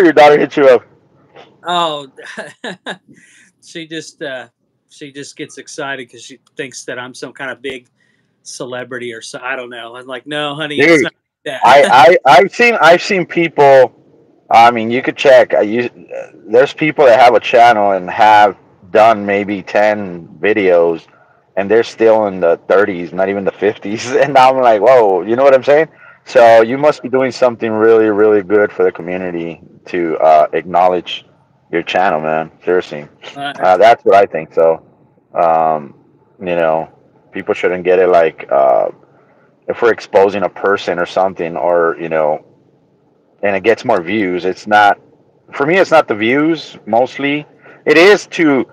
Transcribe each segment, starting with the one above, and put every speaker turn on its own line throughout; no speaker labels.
after your daughter hit you up?
Oh, she just gets excited because she thinks that I'm some kind of big celebrity or so. I don't know. I'm like, no, honey, it's
Dude,
not that.
I've seen people. I mean, you could check. There's people that have a channel and have done maybe 10 videos, and they're still in the 30s, not even the 50s. And I'm like, whoa, you know what I'm saying? So you must be doing something really, really good for the community to acknowledge your channel, man. Seriously,
uh,
that's what I think. So, um, you know, people shouldn't get it like if we're exposing a person or something, or and it gets more views. It's not, for me, it's not the views mostly. It is to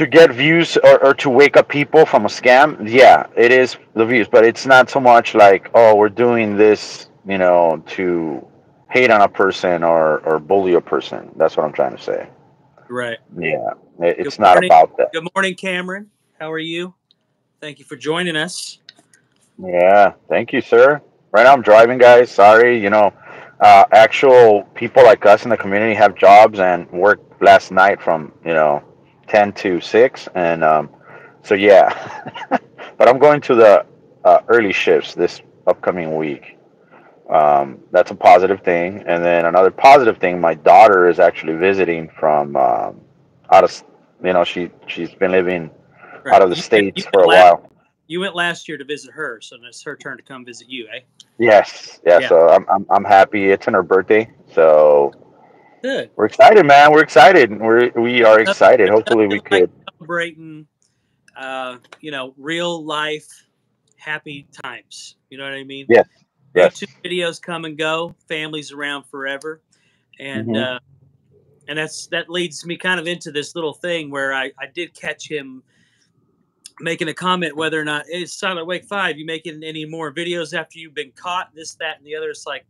get views, or to wake up people from a scam. Yeah, it is the views, but it's not so much like, oh, we're doing this, to hate on a person, or bully a person. That's what I'm trying to say.
right.
Yeah,
Good
it's not
morning.
about that.
Good morning, Cameron. How are you? Thank you for joining us.
Yeah, thank you, sir. Right now I'm driving, guys. Sorry, actual people like us in the community have jobs and work last night from 10 to 6, and so yeah. But I'm going to the early shifts this upcoming week. That's a positive thing, and then another positive thing. My daughter is actually visiting from out of, she's been living out
Right.
of the
You
states for
went
a
last.
while.
You went last year to visit her, so it's her turn to come visit you, eh?
Yes, yeah.
Yeah.
So I'm happy. It's on her birthday, so
Good.
we're excited, man. We're excited. We are
There's
excited. Hopefully, we
nothing like
could.
celebrating, real life happy times. You know what I mean?
Yes,
YouTube
yes.
videos come and go. Families around forever, and
Hmm.
uh, and that leads me kind of into this little thing where I did catch him making a comment whether or not it's Silent Wake 5. You making any more videos after you've been caught? This, that, and the other. It's like,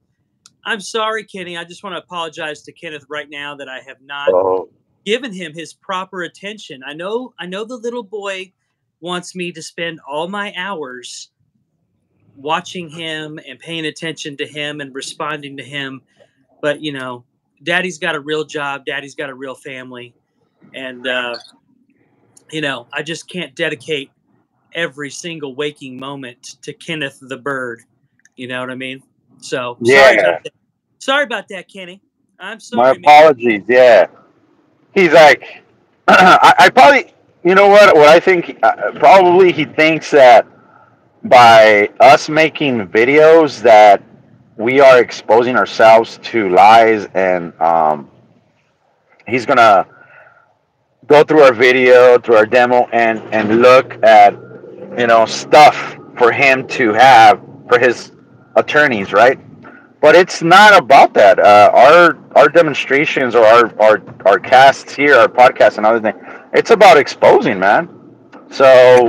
I'm sorry, Kenny. I just want to apologize to Kenneth right now that I have not
Oh,
given him his proper attention. I know the little boy wants me to spend all my hours watching him and paying attention to him and responding to him, but daddy's got a real job, daddy's got a real family, and I just can't dedicate every single waking moment to Kenneth the bird. You know what I mean? So sorry about
yeah.
that. Sorry about that, Kenny. I'm
My
sorry, man.
apologies. Yeah. He's like, I probably, you know what I think? Probably he thinks that by us making videos that we are exposing ourselves to lies, and he's gonna go through our video, through our demo, and look at stuff for him to have for his attorneys, right? But it's not about that. Our demonstrations, or our casts here, our podcasts and other things, it's about exposing, man. So,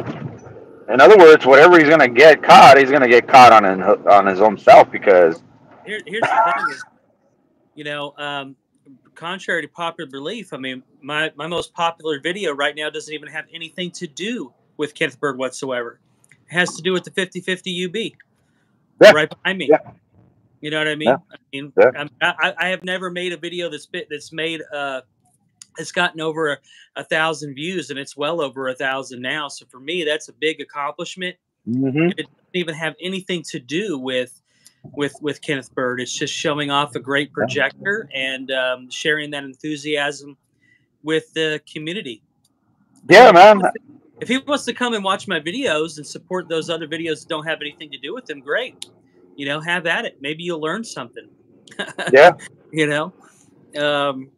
in other words, whatever he's gonna get caught, he's gonna get caught on his own self, because
Here's the thing is, you know, um, contrary to popular belief, I mean, my most popular video right now doesn't even have anything to do with Kenneth Bird whatsoever. It has to do with the 50/50 UB
yeah,
right behind me.
yeah,
You know what I
yeah,
mean? I mean,
yeah,
I have never made a video that's made it's gotten over 1,000 views, and it's well over 1,000 now. So for me, that's a big accomplishment.
hmm,
And it doesn't even have anything to do with Kenneth Bird. It's just showing off a great projector and sharing that enthusiasm with the community. So
yeah, man.
if he wants to come and watch my videos and support those other videos that don't have anything to do with him, great. Have at it. Maybe you'll learn something.
Yeah,
you know. Um,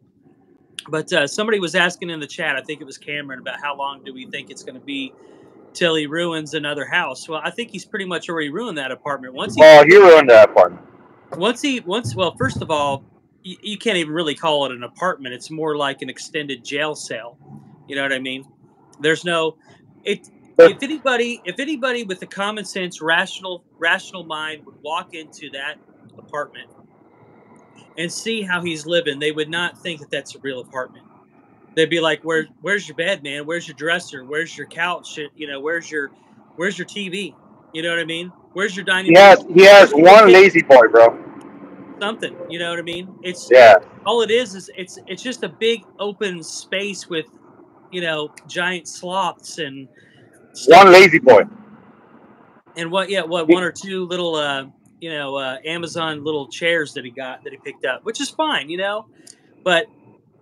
but somebody was asking in the chat. I think it was Cameron about how long do we think it's going to be till he ruins another house. Well, I think he's pretty much already ruined that apartment.
oh, you ruined that part.
Well, first of all, you can't even really call it an apartment. It's more like an extended jail cell. You know what I mean? There's no it.
But
If anybody with a common sense, rational mind would walk into that apartment and see how he's living, they would not think that that's a real apartment. They'd be like, "Where's your bed, man? Where's your dresser? Where's your couch? Where's your TV? You know what I mean? Where's your dining room?"
he has one lazy boy, bro.
something. You know what I mean? It's
Yeah.
all it is it's just a big open space with, you know, giant sloths and stuff.
One lazy boy.
And what? Yeah, what? One or two little, you know, Amazon little chairs that he picked up, which is fine, you know. But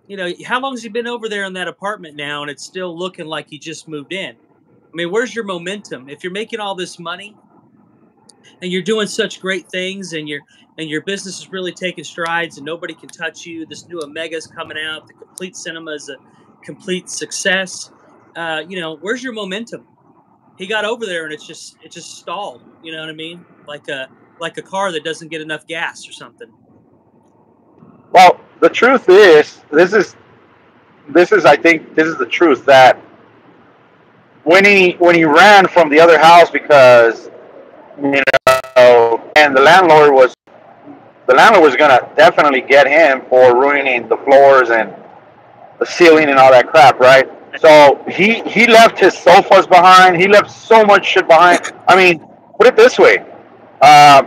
you know, how long has he been over there in that apartment now, and it's still looking like he just moved in? I mean, where's your momentum? If you're making all this money and you're doing such great things, and your business is really taking strides, and nobody can touch you. This new Omega's coming out. The Complete Cinema is a complete success. You know, where's your momentum? He got over there and it just stalled. You know what I mean? Like a car that doesn't get enough gas or something.
Well, the truth is, this is I think this is the truth that when he ran from the other house because you and the landlord was gonna definitely get him for ruining the floors and the ceiling and all that crap, right? So he left his sofas behind. He left so much shit behind. I mean, put it this way. Uh,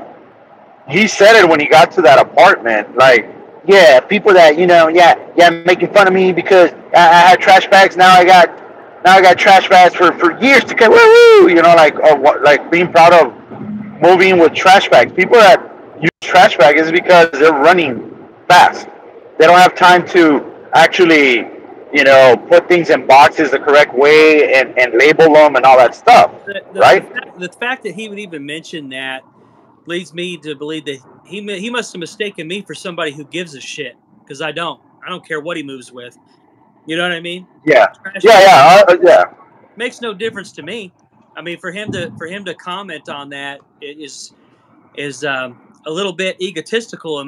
he said it when he got to that apartment. Like, yeah, people that yeah, making fun of me because I had trash bags. Now I got trash bags for years to come. Woo! Like like being proud of moving with trash bags. People that use trash bags is because they're running fast. They don't have time to actually, put things in boxes the correct way and label them and all that stuff, right?
The fact that he would even mention that leads me to believe that he must have mistaken me for somebody who gives a shit, because I don't. I don't care what he moves with. You know what I mean?
Yeah,
Trash
yeah,
bag
yeah.
makes no difference to me. I mean, for him to comment on that is a little bit egotistical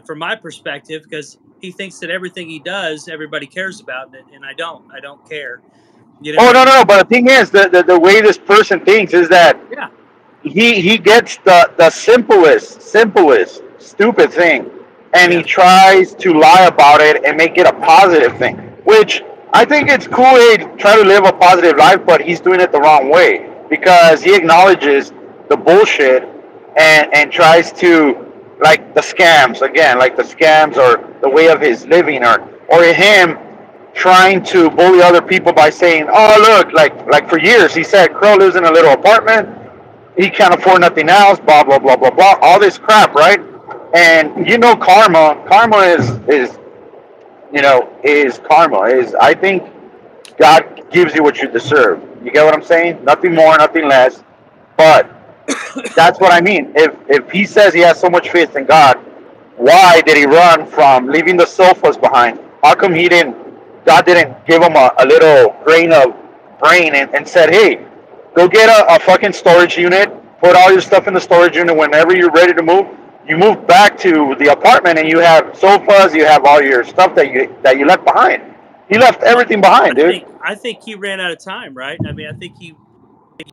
from my perspective, because he thinks that everything he does everybody cares about, and I don't. I don't care. You know
Oh
what I
no,
mean?
no. But the thing is, the way this person thinks is that
Yeah.
he gets the simplest stupid thing, and he
Yeah.
tries to lie about it and make it a positive thing, which I think it's cool. Hey, to try to live a positive life, but he's doing it the wrong way because he acknowledges the bullshit and tries to, like, the scams again, like the scams or the way of his living, or him trying to bully other people by saying, "Oh, look, like for years he said Crow lives in a little apartment. He can't afford nothing else. Blah blah blah blah blah. All this crap, right?" And karma is karma. Is I think God gives you what you deserve. You get what I'm saying? Nothing more, nothing less. But that's what I mean. If he says he has so much faith in God, why did he run from leaving the sofas behind? How come he didn't? God didn't give him a little grain of brain and said, "Hey, go get a fucking storage unit. Put all your stuff in the storage unit. Whenever you're ready to move, you move back to the apartment and you have sofas. You have all your stuff that you left behind. He left everything behind, dude."
I think he ran out of time, right? I mean, I think he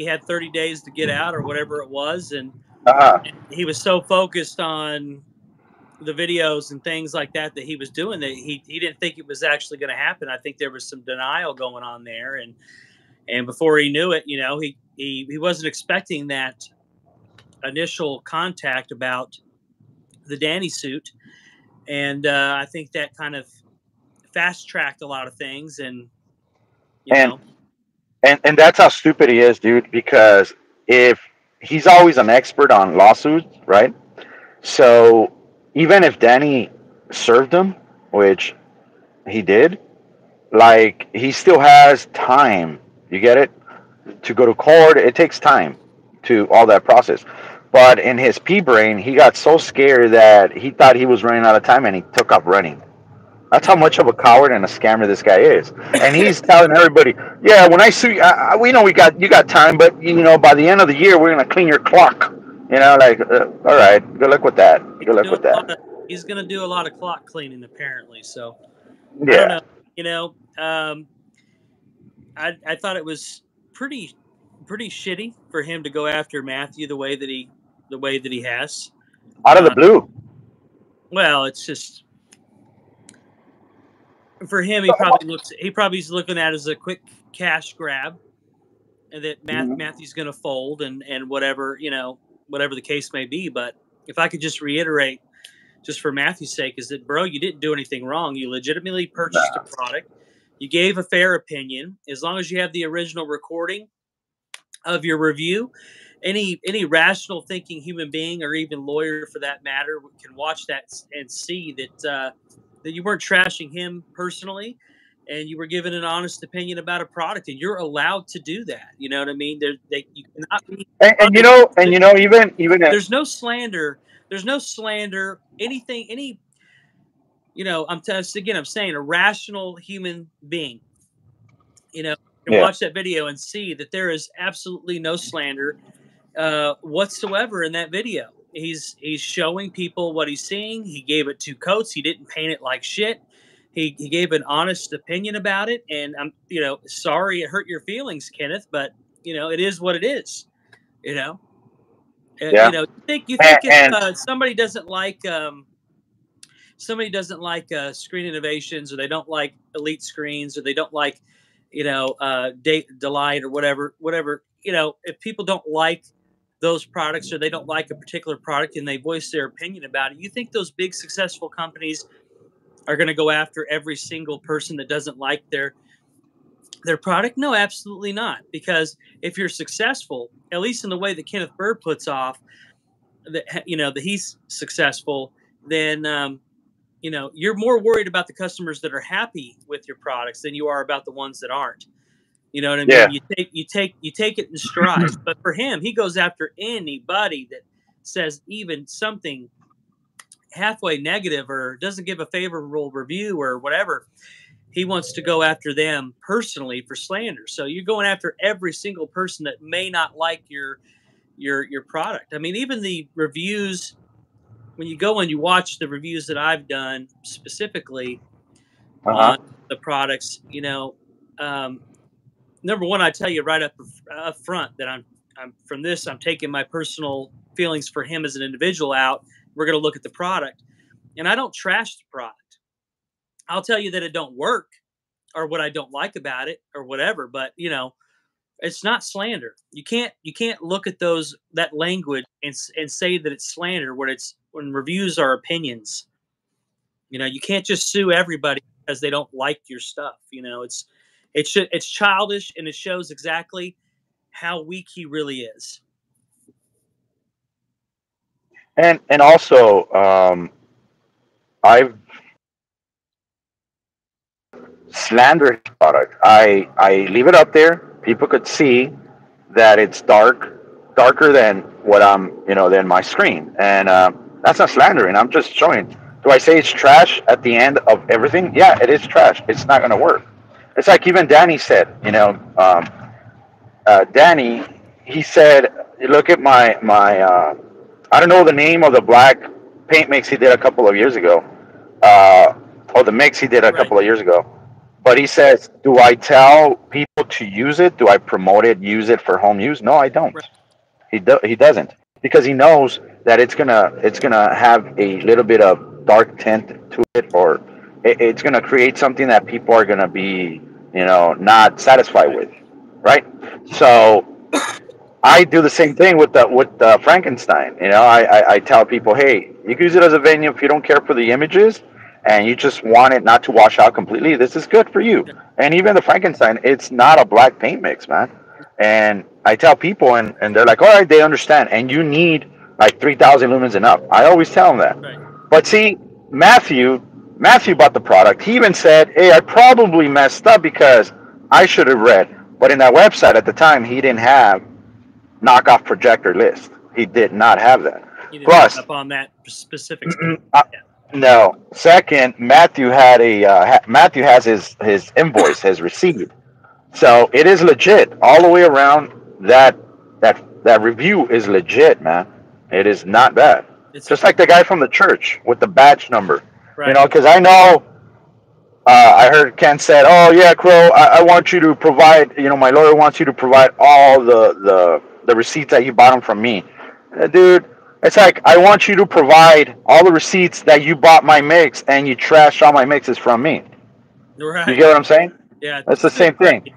had 30 days to get out or whatever it was, and
Uh-huh.
he was so focused on the videos and things like that he was doing that he didn't think it was actually going to happen. I think there was some denial going on there, and before he knew it, you know, he wasn't expecting that initial contact about the Danny suit, and I think that kind of fast tracked a lot of things, and you
And
know,
and that's how stupid he is, dude. Because if he's always an expert on lawsuits, right? So even if Danny served him, which he did, like he still has time. You get it? To go to court, it takes time to all that process. But in his pea brain, he got so scared that he thought he was running out of time and he took off running. That's how much of a coward and a scammer this guy is. And he's telling everybody, "Yeah, when I sue you, we know you got time, but by the end of the year, we're gonna clean your clock." Like, all right, good luck with that.
he's
Good luck
doing
with
a
that.
lot of, he's going to do a lot of clock cleaning apparently. So I don't
Yeah,
know. You know, I thought it was pretty pretty shitty for him to go after Matthew the way that he has.
out of the
Uh,
blue.
well, it's just for him. He probably is looking at it as a quick cash grab, and that
Mhm.
Matthew's going to fold and whatever, you know, whatever the case may be. But if I could just reiterate, just for Matthew's sake, is that, bro, you didn't do anything wrong. You legitimately purchased a product. You gave a fair opinion. As long as you have the original recording of your review, any rational thinking human being, or even lawyer for that matter, can watch that and see that that you weren't trashing him personally, and you were giving an honest opinion about a product, and you're allowed to do that. You know what I mean? You cannot be,
and even
there's no slander. There's no slander. Anything. I'm saying a rational human being, can watch that video and see that there is absolutely no slander whatsoever in that video. He's showing people what he's seeing. He gave it 2 coats. He didn't paint it like shit. He gave an honest opinion about it. And I'm, sorry it hurt your feelings, Kenneth, but it is what it is.
Yeah.
You think if somebody doesn't like Screen Innovations, or they don't like Elite Screens, or they don't like Delight or whatever, if people don't like those products, or they don't like a particular product and they voice their opinion about it, you think those big successful companies are going to go after every single person that doesn't like their product? No, absolutely not. Because if you're successful, at least in the way that Kenneth Bird puts off that he's successful, then you're more worried about the customers that are happy with your products than you are about the ones that aren't. You know what I mean?
Yeah.
You take it in stride. But for him, he goes after anybody that says even something halfway negative or doesn't give a favorable review or whatever. He wants to go after them personally for slander. So you're going after every single person that may not like your product. I mean, even the reviews, when you go and you watch the reviews that I've done specifically on the products, number one, I tell you right up front that I'm taking my personal feelings for him as an individual out. We're going to look at the product, and I don't trash the product. I'll tell you that it don't work or what I don't like about it or whatever, but it's not slander. You can't look at that language and say that it's slander when reviews are opinions. You can't just sue everybody because they don't like your stuff. It's childish, and it shows exactly how weak he really is.
And also, I've slandered his product. I leave it up there. People could see that it's darker than what than my screen, and that's not slandering. I'm just showing. Do I say it's trash at the end of everything? Yeah, it is trash. It's not going to work. It's like even Danny said. Danny, he said, "Look at my I don't know the name of the black paint mix he did a couple of years ago, or the mix he did a couple of years ago." But he says, "Do I tell people to use it? Do I promote it? Use it for home use?" No, I don't. Right. He doesn't, because he knows that it's gonna have a little bit of dark tint to it, or it's gonna create something that people are gonna be not satisfied with, right? So I do the same thing with the Frankenstein. I tell people, hey, you can use it as a venue if you don't care for the images and you just want it not to wash out completely. This is good for you. And even the Frankenstein, it's not a black paint mix, man. And I tell people, and they're like, all right, they understand. And you need like 3,000 lumens and up. I always tell them that. Right. But see, Matthew bought the product. He even said, hey, I probably messed up because I should have read. But in that website at the time, he didn't have knockoff projector list. He did not have that.
You didn't Plus, up on that specific.
No. Second, Matthew has his invoice, his receipt. So it is legit all the way around. That review is legit, man. It is not bad. It's just like the guy from the church with the badge number. Right. Because I know. I heard Ken said, "Oh yeah, Crow, I want you to provide. My lawyer wants you to provide all the receipts that you bought them from me." Dude, it's like I want you to provide all the receipts that you bought my mix and you trashed all my mixes from me.
Right.
You get what I'm saying?
Yeah.
That's the same thing.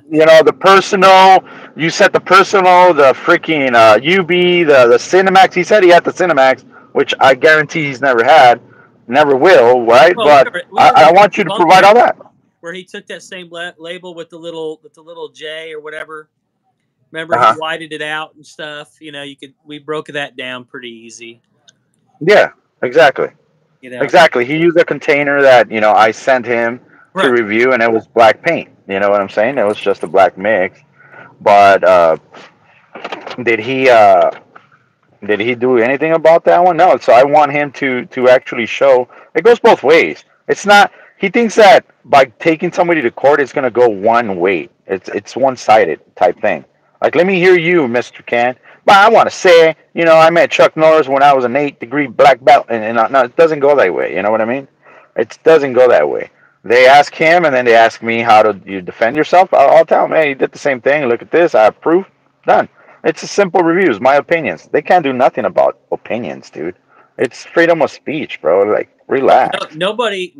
The personal. You set the personal, the freaking UB, the Cinemax. He said he had the Cinemax. which I guarantee he's never had, never will, right?
Well,
But
we already
I want you to
debunked
provide all that.
where he took that same label with the little J or whatever. Remember,
Uh
he
huh.
whited it out and stuff. You know, we broke that down pretty easy.
Yeah, exactly.
You know,
Exactly. He used a container that, I sent him to
right?
review, and it was black paint. You know what I'm saying? It was just a black mix. But did he uh, did he do anything about that one? No. So I want him to actually show. It goes both ways. It's not. He thinks that by taking somebody to court, it's going to go one way. It's one sided type thing. Like, let me hear you, Mister Can. But I want to say, I met Chuck Norris when I was an 8th-degree black belt, and no, it doesn't go that way. You know what I mean? It doesn't go that way. They ask him, and then they ask me, how do you defend yourself? I'll tell them, hey, you did the same thing. Look at this. I have proof. Done. It's a simple reviews, my opinions. They can't do nothing about opinions, dude. It's freedom of speech, bro. Like, relax.
Nobody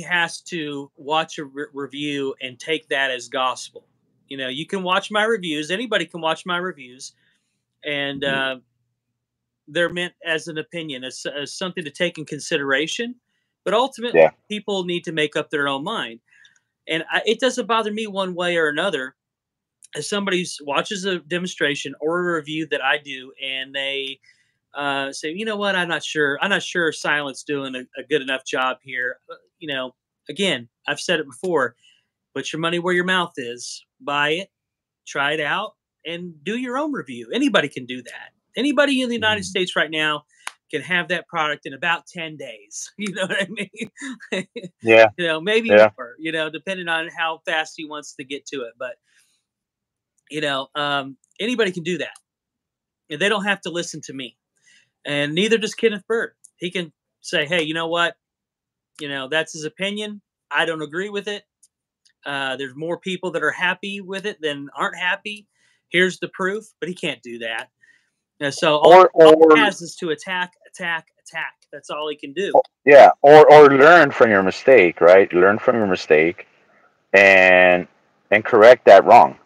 has to watch a review and take that as gospel. You know, you can watch my reviews. Anybody can watch my reviews, and they're meant as an opinion, as something to take in consideration. But ultimately,
Yeah.
people need to make up their own mind. And it doesn't bother me one way or another if somebody watches a demonstration or a review that I do, and they say, you know what, I'm not sure. I'm not sure Silent's doing a good enough job here. You know, again, I've said it before. Put your money where your mouth is. Buy it, try it out, and do your own review. Anybody can do that. Anybody in the United States right now can have that product in about 10 days. You know what I mean?
Yeah.
Maybe
Yeah.
more, depending on how fast he wants to get to it. But, anybody can do that. And they don't have to listen to me. And neither does Kenneth Bird. He can say, hey, you know what? That's his opinion. I don't agree with it. There's more people that are happy with it than aren't happy. Here's the proof, but he can't do that. So all he has is to attack. That's all he can do.
Yeah, or learn from your mistake, right? Learn from your mistake and correct that wrong.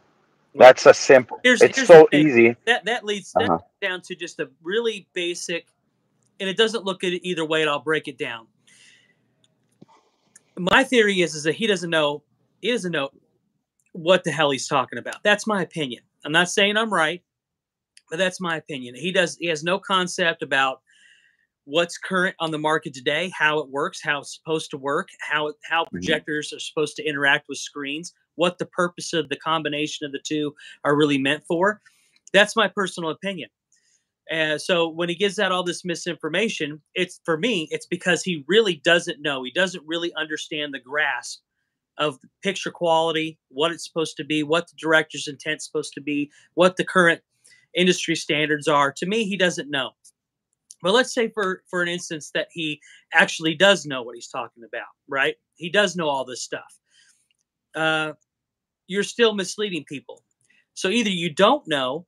Well,
That's a simple.
here's
It's
the
so
thing.
easy.
That leads down to just a really basic, and it doesn't look good either way, and I'll break it down. My theory is that he doesn't know what the hell he's talking about. That's my opinion. I'm not saying I'm right, but that's my opinion. He has no concept about what's current on the market today, how it works, how it's supposed to work, how projectors are supposed to interact with screens, what the purpose of the combination of the two are really meant for. That's my personal opinion. So when he gives out all this misinformation, for me, it's because he really doesn't know. He doesn't really understand the grasp of the picture quality, what it's supposed to be, what the director's intent is supposed to be, what the current industry standards are. To me, he doesn't know. But let's say for an instance that he actually does know what he's talking about, right? He does know all this stuff. You're still misleading people. So either you don't know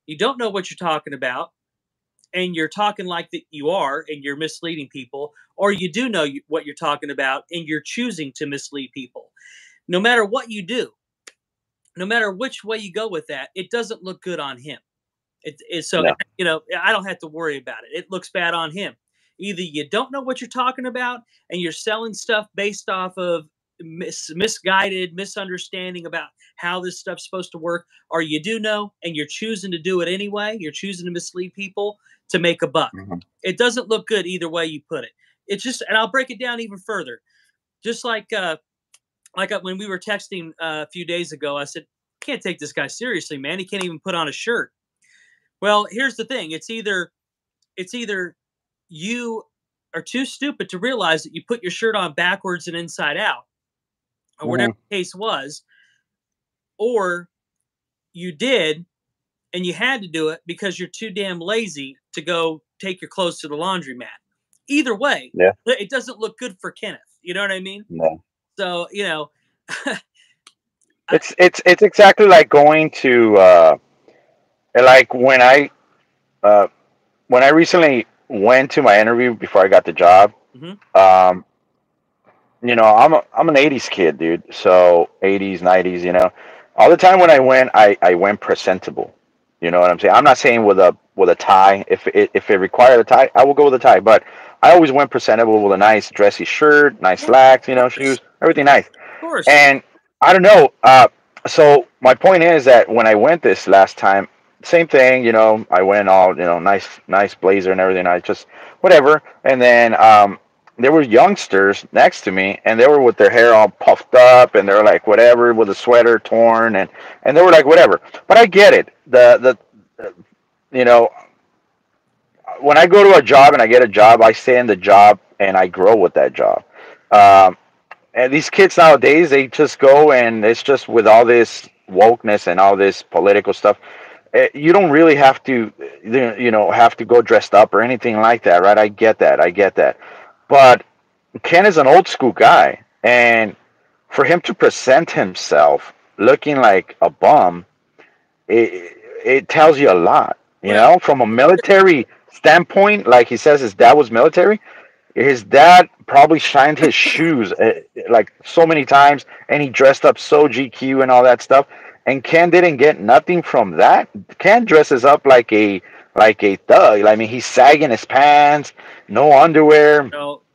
what you're talking about, and you're talking like that you are, and you're misleading people, or you do know what you're talking about, and you're choosing to mislead people. No matter what you do, no matter which way you go with that, it doesn't look good on him. So
No.
I don't have to worry about it. It looks bad on him. Either you don't know what you're talking about, and you're selling stuff based off of misguided misunderstanding about how this stuff's supposed to work, or you do know and you're choosing to do it anyway. You're choosing to mislead people to make a buck. It doesn't look good either way you put it. It's just, and I'll break it down even further. Just like when we were texting a few days ago, I said, "Can't take this guy seriously, man. He can't even put on a shirt." Well, here's the thing. It's either you are too stupid to realize that you put your shirt on backwards and inside out, or whatever the case was, or you did and you had to do it because you're too damn lazy to go take your clothes to the laundromat. Either way, it doesn't look good for Kenneth. You know what I mean?
No.
So,
it's exactly like going to like when I recently went to my interview before I got the job. I'm an 80s kid, dude. So 80s, 90s, all the time when I went presentable. You know what I'm saying? I'm not saying with a tie. If it required a tie, I will go with a tie. But I always went presentable with a nice dressy shirt, nice
Yeah,
slacks,
of
shoes,
course,
everything nice.
of course.
And I don't know. So my point is that when I went this last time, same thing. I went all nice blazer and everything. I just whatever. And then there were youngsters next to me, and they were with their hair all puffed up, and they were like whatever with a sweater torn, and they were like whatever. But I get it. You know when I go to a job and I get a job, I stay in the job and I grow with that job. Um, and these kids nowadays, they just go and it's just with all this wokeness and all this political stuff. You don't really have to, have to go dressed up or anything like that, right? I get that. I get that. But Ken is an old school guy, and for him to present himself looking like a bum, it tells you a lot.
Well,
From a military standpoint, like he says, his dad was military. His dad probably shined his shoes like so many times, and he dressed up so GQ and all that stuff. And Ken didn't get nothing from that. Ken dresses up like a thug. I mean, he's sagging his pants, no underwear.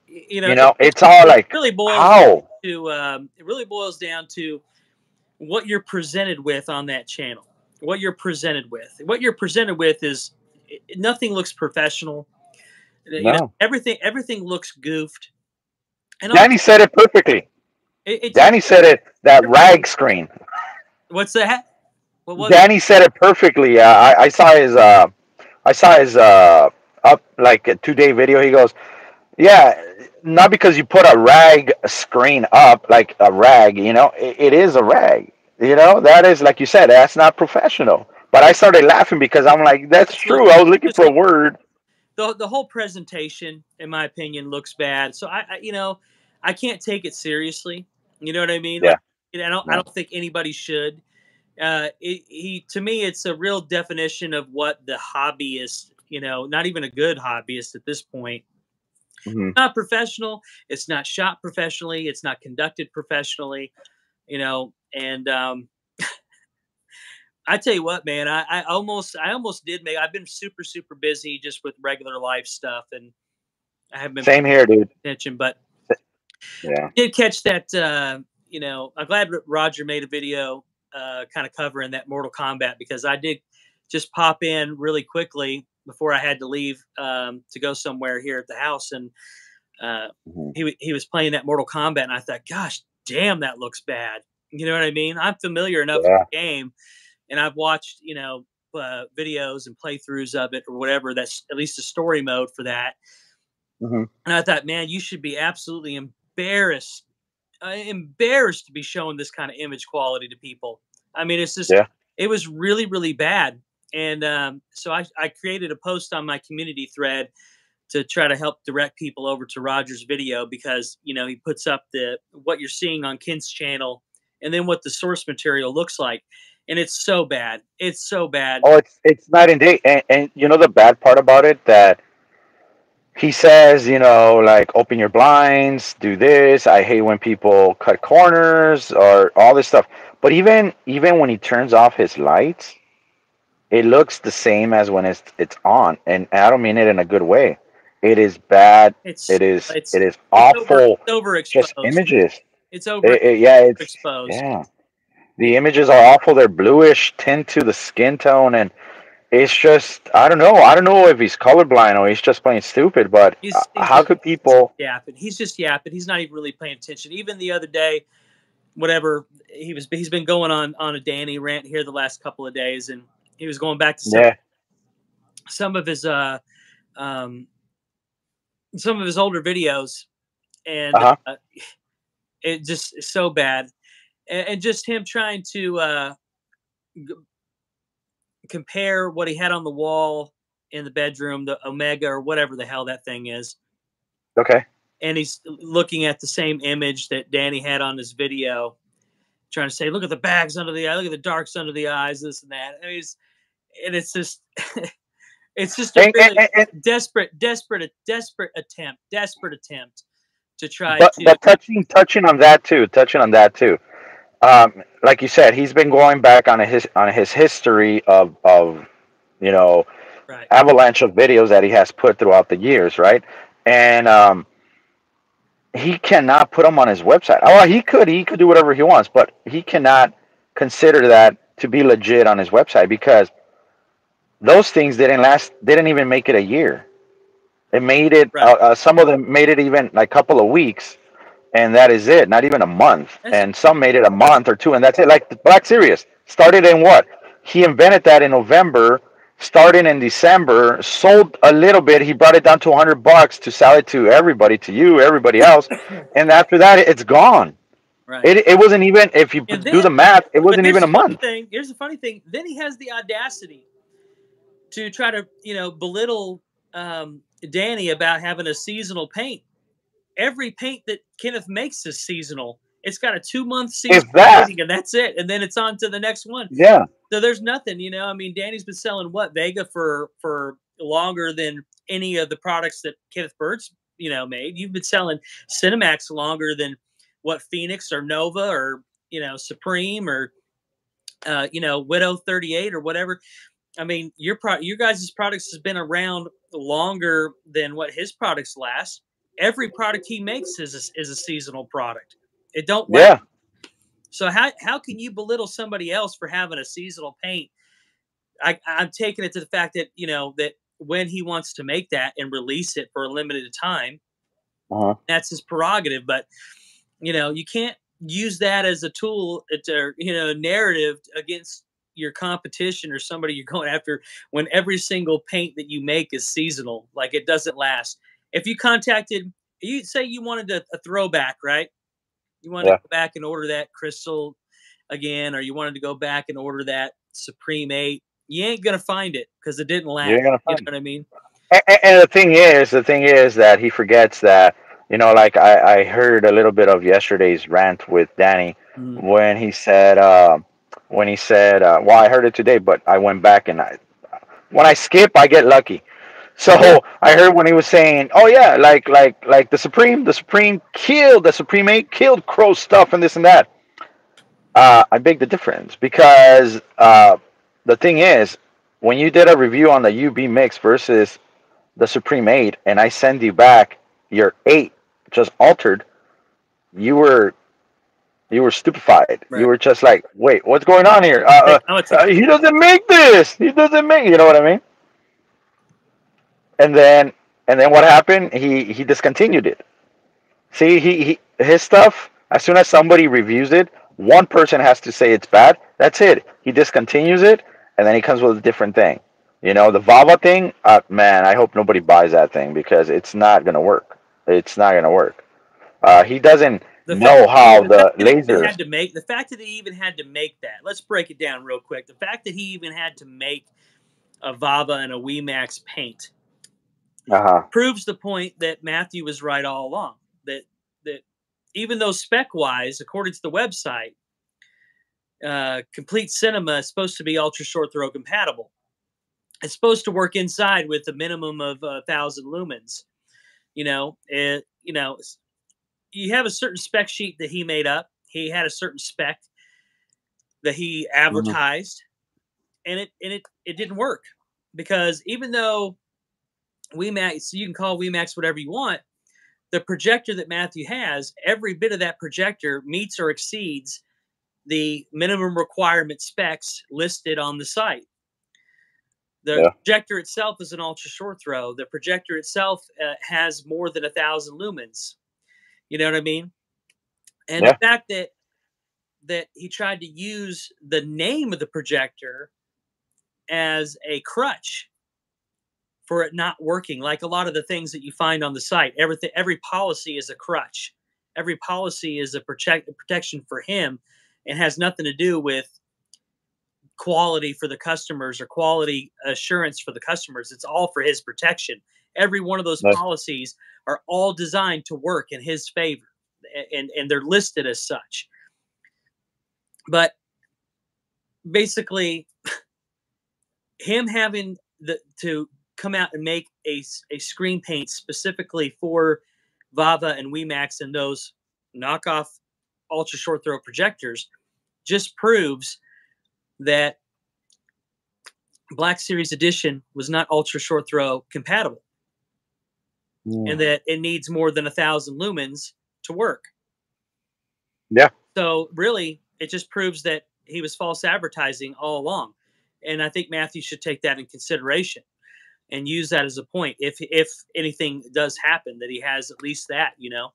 It's all
it
like
really boils down
how.
to it really boils down to what you're presented with on that channel. What you're presented with. What you're presented with is nothing looks professional.
No,
Everything looks goofed. And on
Danny said it perfectly.
it just
Danny said it. That rag screen.
what's that? What was it?
Danny said it perfectly. I saw his. Up like a 2 day video. He goes, yeah, not because you put a rag screen up like a rag. It is a rag. That is like you said. That's not professional. But I started laughing because I'm like, that's true.
Absolutely.
I was looking for a word.
The whole presentation, in my opinion, looks bad. So I can't take it seriously. You know what I mean?
Yeah.
Like, I
No.
don't think anybody should. To me, it's a real definition of what the hobbyist, not even a good hobbyist at this point.
Hmm.
Not professional. It's not shot professionally. It's not conducted professionally. And I tell you what, man, I almost did make. I've been super super busy just with regular life stuff, and I haven't been
Same here, dude.
paying attention. But
Yeah.
did catch that. I'm glad Roger made a video, kind of covering that Mortal Kombat, because I did just pop in really quickly before I had to leave, to go somewhere here at the house, and uh,
Hmm.
he was playing that Mortal Kombat, and I thought, gosh, damn, that looks bad. You know what I mean? I'm familiar enough with
Yeah.
the game, and I've watched videos and playthroughs of it or whatever. That's at least a story mode for that.
Hmm.
And I thought, man, you should be absolutely embarrassed to be showing this kind of image quality to people. I mean, it's just,
Yeah.
it was really, really bad. And so I created a post on my community thread to try to help direct people over to Roger's video, because, he puts up what you're seeing on Ken's channel and then what the source material looks like. And it's so bad. It's so bad.
Oh, it's night and day. And the bad part about it that he says, like open your blinds, do this. I hate when people cut corners or all this stuff. But even when he turns off his lights, it looks the same as when it's on. And I don't mean it in a good way. It is bad.
It's
It is
it's
awful. Just
overexposed.
images.
It's over
Yeah,
exposed.
yeah. The images are awful. They're bluish tint to the skin tone, and it's just I don't know. I don't know if he's colorblind or he's just plain stupid. But
He's
how
just
could people?
yapping. He's just yapping. He's not even really paying attention. Even the other day, whatever he's been going on a Danny rant here the last couple of days, and he was going back to
Yeah.
some of his um some of his older videos, and
Uh huh.
it just is so bad, and just him trying to g- compare what he had on the wall in the bedroom, the Omega or whatever the hell that thing is,
Okay.
and he's looking at the same image that Danny had on his video, trying to say, "Look at the bags under the eye, look at the darks under the eyes, this and that." And it's just, it's just a
And, and,
really
and, and
desperate attempt to try to.
but touching on that too. Like you said, he's been going back on his history of you know,
Right.
avalanche of videos that he has put throughout the years, right? And he cannot put them on his website. Oh, he could do whatever he wants, but he cannot consider that to be legit on his website because those things didn't last. Didn't even make it a year. It made it.
Right.
Some of them made it even like a couple of weeks, and that is it. Not even a month.
That's
And some made it a month or two, and that's it. Like the Black Series started in what? He invented that in November. Starting in December, sold a little bit. He brought it down to $100 to sell it to everybody, to you, everybody else, and after that, it's gone.
right.
It wasn't even, if you
And
do
then,
the math, it
but
wasn't
here's
even a
the funny
month.
thing. Here's the funny thing. Then he has the audacity to try to, belittle Danny about having a seasonal paint. Every paint that Kenneth makes is seasonal. It's got a 2-month
If
season
that,
rating, and that's it. And then it's on to the next one.
yeah,
So there's nothing, I mean, Danny's been selling what Vega for longer than any of the products that Kenneth Bird's made. You've been selling Cinemax longer than what Phoenix or Nova or Supreme or Widow 38 or whatever. I mean, your guys' products has been around longer than what his products last. Every product he makes is a seasonal product. It don't last.
yeah,
So how can you belittle somebody else for having a seasonal paint? I'm taking it to the fact that that when he wants to make that and release it for a limited time,
uh-huh.
that's his prerogative. But you can't use that as a tool, to narrative against your competition or somebody you're going after when every single paint that you make is seasonal. Like, it doesn't last. If you say you wanted a throwback, right? You wanted to
Yeah.
go back and order that Crystal again, or you wanted to go back and order that Supreme 8, you ain't gonna find it because it didn't
You
last.
ain't gonna
You know
find it.
what I mean?
And the thing is that he forgets that, like I heard a little bit of yesterday's rant with Danny
Mm.
when he said, well, I heard it today, but I went back and when I skip, I get lucky. So
Yeah.
I heard when he was saying, "Oh yeah, like the Supreme 8 killed Crow stuff and this and that." I beg the difference because the thing is, when you did a review on the UB mix versus the Supreme 8, and I send you back your 8 just altered, you were stupefied. You
Right.
were just like, wait, what's going on here?
I'm gonna take
He doesn't make this. He doesn't make. You know what I mean? And then what happened? He discontinued it. See, his stuff. As soon as somebody reviews it, one person has to say it's bad. That's it. He discontinues it, and then he comes with a different thing. The Vava thing. Man, I hope nobody buys that thing because it's not gonna work. It's not gonna work. He doesn't
the fact
know how
the fact
the
that he even
lasers.
had to make the fact that he even had to make that. Let's break it down real quick. The fact that he even had to make a Vava and a WeMax paint
Uh huh.
proves the point that Matthew was right all along. That even though spec wise, according to the website, Complete Cinema is supposed to be ultra short throw compatible. It's supposed to work inside with a minimum of 1,000 lumens. You have a certain spec sheet that he made up. He had a certain spec that he
Hmm.
advertised, and it didn't work because even though WeMax, you can call WeMax whatever you want, the projector that Matthew has, every bit of that projector meets or exceeds the minimum requirement specs listed on the site. The
Yeah.
projector itself is an ultra short throw. The projector itself has more than 1,000 lumens. You know what I mean? And the
Yeah.
fact that he tried to use the name of the projector as a crutch for it not working, like a lot of the things that you find on the site. Every policy is a crutch. Every policy is a protection for him, and has nothing to do with quality for the customers or quality assurance for the customers. It's all for his protection. Every one of those
That's,
policies are all designed to work in his favor, and they're listed as such. But basically, him having to come out and make a screen paint specifically for Vava and WeMax and those knockoff ultra short throw projectors just proves that Black Series Edition was not ultra short throw compatible, and that it needs more than 1,000 lumens to work.
Yeah.
So really, it just proves that he was false advertising all along, and I think Matthew should take that in consideration and use that as a point if anything does happen, that he has at least that, you know.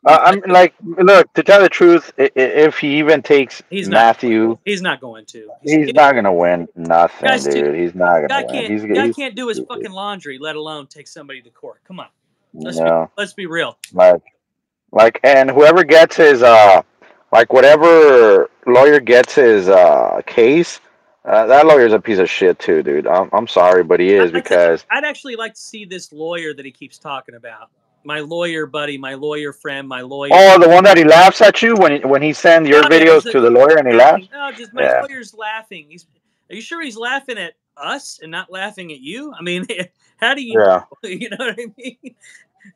I'm like, look, to tell the truth, if he even takes
He's not.
Matthew,
He's not going to.
he's not gonna win nothing,
Guys,
dude. He's not gonna
guy
win.
can't guy
He's
can't do his
stupid.
fucking laundry, let alone take somebody to court. Come on,
No,
let's be real.
like, and whoever gets his like whatever lawyer gets his case, that lawyer's a piece of shit too, dude. I'm sorry, but he is, because
I'd actually like to see this lawyer that he keeps talking about. My lawyer buddy, my lawyer friend, my lawyer.
Oh, the one that he laughs at you when he sends your videos to the lawyer and he laughs.
No, just my lawyer's laughing. Are you sure he's laughing at us and not laughing at you? I mean, how do you?
Yeah.
You know what I mean?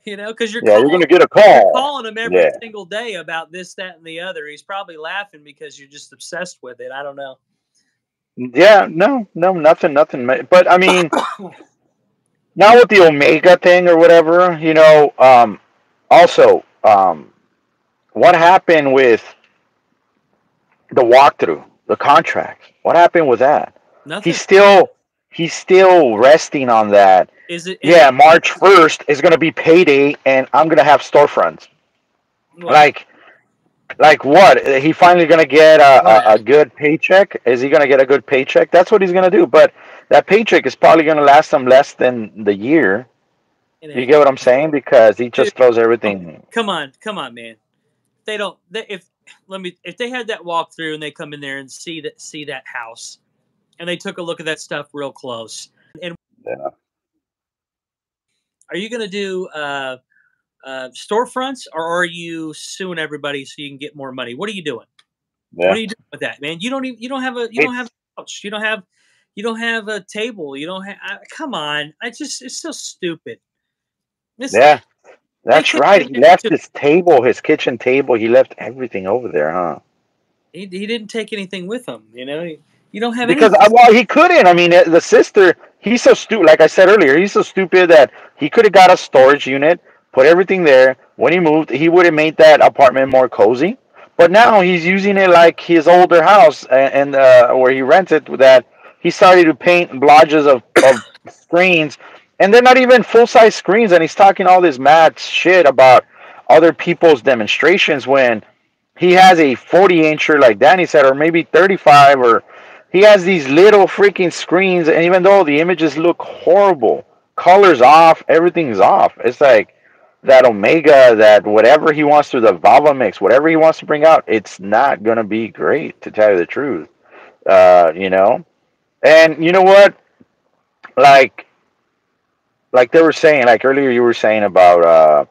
You know, because you're
you're gonna get a call.
Calling him every single day about this, that, and the other. He's probably laughing because you're just obsessed with it. I don't know.
Yeah, no, nothing. But I mean, now with the Omega thing or whatever, you know, also, what happened with the walkthrough, the contract? What happened with that?
Nothing.
He's still resting on that. Yeah, March 1st is going to be payday, and I'm going to have storefronts. What? Like what? He finally going to get a good paycheck? Is he going to get a good paycheck? That's what he's going to do. But that paycheck is probably going to last him less than the year. You get what I'm saying? Because he just throws everything.
Come on, man. They don't. If they had that walkthrough and they come in there and see that house, and they took a look at that stuff real close, and are you going to do storefronts, or are you suing everybody so you can get more money? What are you doing? Yeah. What are you doing with that, man? You don't have a couch. You don't have a table. You don't have. Come on, it's so stupid.
That's right. He left his table, his kitchen table. He left everything over there, huh?
He didn't take anything with him. You know, you don't have
because well, he couldn't. I mean, the sister. He's so stupid. Like I said earlier, he's so stupid that he could have got a storage unit, put everything there. When he moved, he would have made that apartment more cozy. But now he's using it like his older house, and where he rented. That he started to paint blotches of screens. And they're not even full-size screens, and he's talking all this mad shit about other people's demonstrations when he has a 40-incher, like Danny said, or maybe 35, or he has these little freaking screens, and even though the images look horrible, colors off, everything's off. It's like that Omega, that whatever he wants to, the Vava mix, whatever he wants to bring out, it's not going to be great, to tell you the truth. You know? And you know what? Like they were saying, like earlier you were saying about,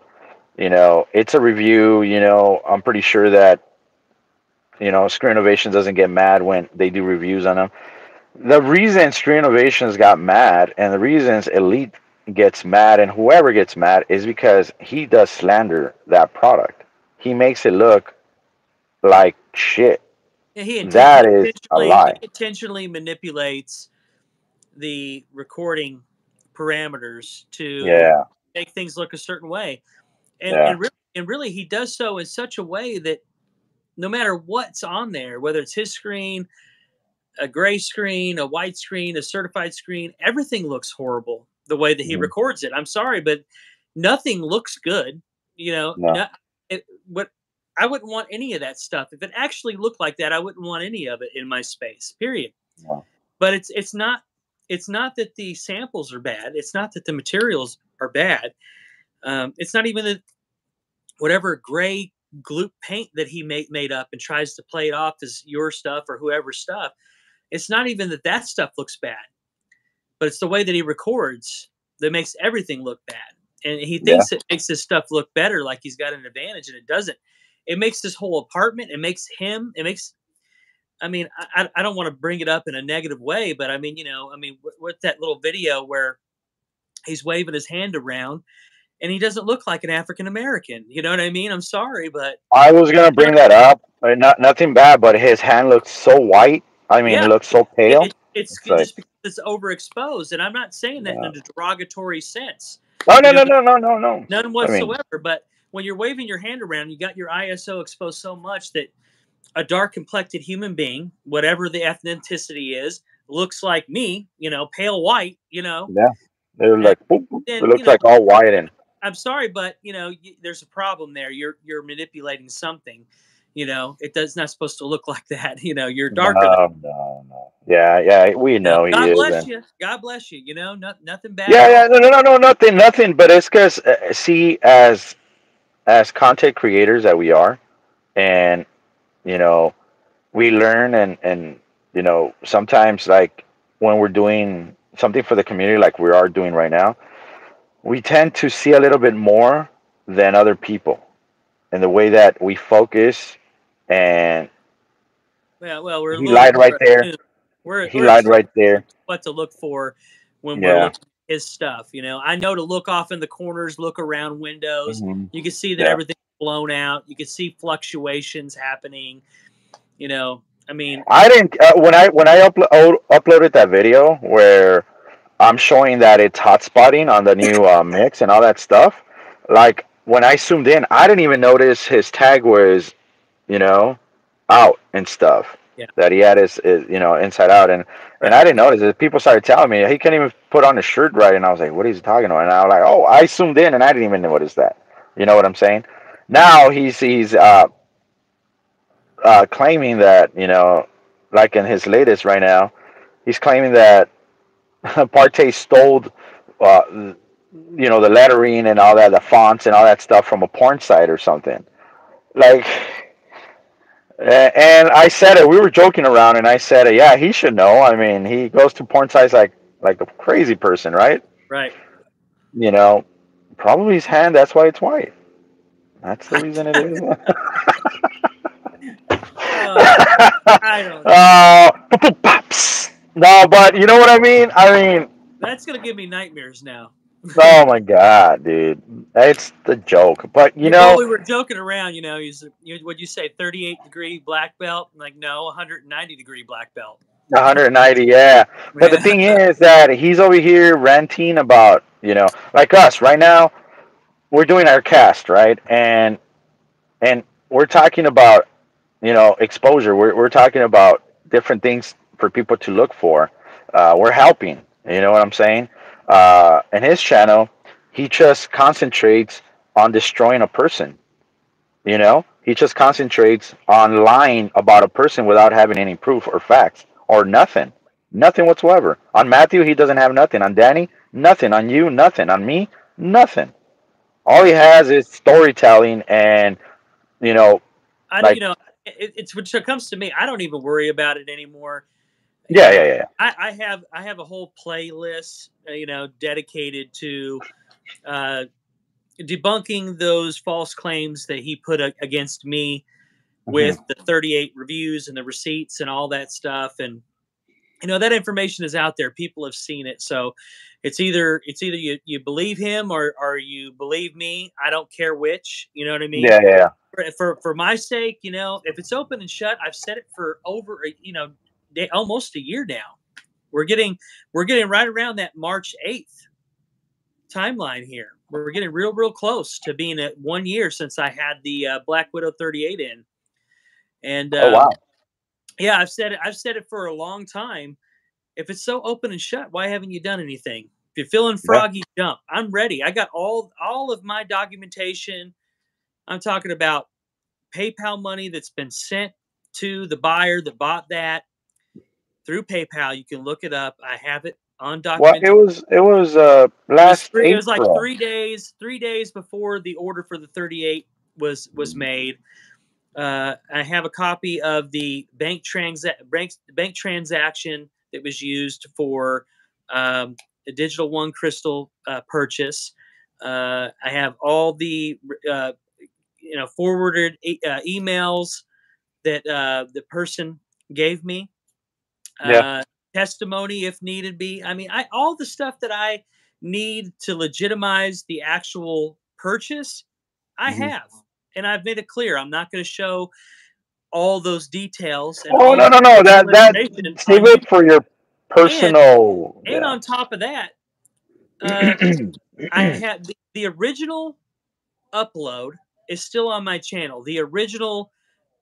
you know, it's a review, you know, I'm pretty sure that, you know, Screen Innovations doesn't get mad when they do reviews on them. The reason Screen Innovations got mad and the reasons Elite gets mad and whoever gets mad is because he does slander that product. He makes it look like shit.
Yeah,
that is a lie.
He intentionally manipulates the recording parameters to make things look a certain way, and really he does so in such a way that no matter what's on there, whether it's his screen, a gray screen, a white screen, a certified screen, everything looks horrible the way that he records it. I'm sorry, but nothing looks good. You know, I wouldn't want any of that stuff. If it actually looked like that, I wouldn't want any of it in my space, period. But it's not that the samples are bad. It's not that the materials are bad. It's not even that whatever gray gloop paint that he made up and tries to play it off as your stuff or whoever's stuff. It's not even that stuff looks bad, but it's the way that he records that makes everything look bad. And he thinks it makes his stuff look better, like he's got an advantage, and it doesn't. It makes this whole apartment. It makes him. It makes. I mean, I don't want to bring it up in a negative way, but I mean, you know, what's that little video where he's waving his hand around and he doesn't look like an African American? You know what I mean? I'm sorry, but
I was gonna bring that up. Nothing bad, but his hand looks so white. I mean,
Yeah,
it looks so pale.
it's
It's like,
just because it's overexposed, and I'm not saying that in a derogatory sense.
oh
You
no
know,
no no no no no.
none
I mean,
whatsoever. But when you're waving your hand around, you got your ISO exposed so much that a dark complected human being, whatever the ethnicity is, looks like me, pale white,
yeah, they're
and
like, boop, boop. It
then,
looks like all white and
I'm sorry, but there's a problem there. You're manipulating something. It does not supposed to look like that. You're darker than.
no no no. Yeah yeah, we know he
God
is,
bless
and
you. God bless you. Nothing bad
yeah
at
yeah
all.
no no no no nothing nothing. But it's because see, as content creators that we are, and you know we learn and sometimes like when we're doing something for the community like we are doing right now, we tend to see a little bit more than other people in the way that we focus. And
Well, we're a
he
little bit
lied right
more
there.
attuned. We're
He
we're
lied
attuned
right there.
to what to look for when we're
Yeah.
looking at his stuff. I know to look off in the corners, look around windows.
Hmm.
You can see that
Yeah.
everything's blown out. You can see fluctuations happening. I mean,
I didn't when I uploaded that video where I'm showing that it's hot spotting on the new mix and all that stuff. Like when I zoomed in, I didn't even notice his tag was, you know, out and stuff.
yeah,
That he had his inside out, and
right.
I didn't notice it. People started telling me he can't even put on his shirt right, and I was like, "What is he talking about?" And I was like, "Oh, I zoomed in, and I didn't even notice that." You know what I'm saying? Now he's claiming that like in his latest right now, he's claiming that Partey stole, the lettering and all that, the fonts and all that stuff from a porn site or something. Like, and I said it. We were joking around, and I said, "Yeah, he should know. I mean, he goes to porn sites like a crazy person, right?
Right.
You know, probably his hand. That's why it's white. That's the reason it is."
uh, I don't know.
Pops. No, but you know what I mean. I mean,
That's gonna give me nightmares now.
oh my god, dude, it's the joke. But
Well, we were joking around. What'd you say? 38-degree black belt? I'm like, no, 190-degree black belt.
190, yeah. But the
Yeah.
thing is that he's over here ranting about, like us right now. We're doing our cast, right? And we're talking about, exposure. We're talking about different things for people to look for. We're helping. You know what I'm saying? And his channel, he just concentrates on destroying a person. He just concentrates on lying about a person without having any proof or facts or nothing, nothing whatsoever. On Matthew, he doesn't have nothing. On Danny, nothing. On you, nothing. On me, nothing. All he has is storytelling, and you know,
I don't.
like,
It's when it comes to me, I don't even worry about it anymore.
yeah, yeah, yeah,
I have a whole playlist, dedicated to uh, debunking those false claims that he put against me
hmm,
with the 38 reviews and the receipts and all that stuff. And that information is out there. People have seen it. So it's either you believe him or you believe me. I don't care which. You know what I mean?
yeah, yeah,
For my sake, if it's open and shut, I've said it for over almost a year now. We're getting right around that March 8th timeline here. We're getting real close to being at 1 year since I had the Black Widow 38 in, and
oh wow,
yeah, I've said it for a long time. If it's so open and shut, why haven't you done anything? If you're feeling
yeah,
froggy, jump. I'm ready. I got all of my documentation. I'm talking about PayPal money that's been sent to the buyer that bought that through PayPal. You can look it up. I have it on
well,
document.
it was
It was
last
three. It was like
April.
3 days before the order for the 38 was made. I have a copy of the bank transaction that was used for the Digital One Crystal purchase. I have all the uh, forwarded emails that the person gave me,
Yeah.
uh, testimony if needed be. I mean, all the stuff that I need to legitimize the actual purchase, I
Hmm.
have, and I've made it clear I'm not going to show all those details and
Oh
all
no
that
no no! That
information
save
on
it
YouTube.
for your personal.
And
Yeah.
on top of that, I had the original upload is still on my channel. The original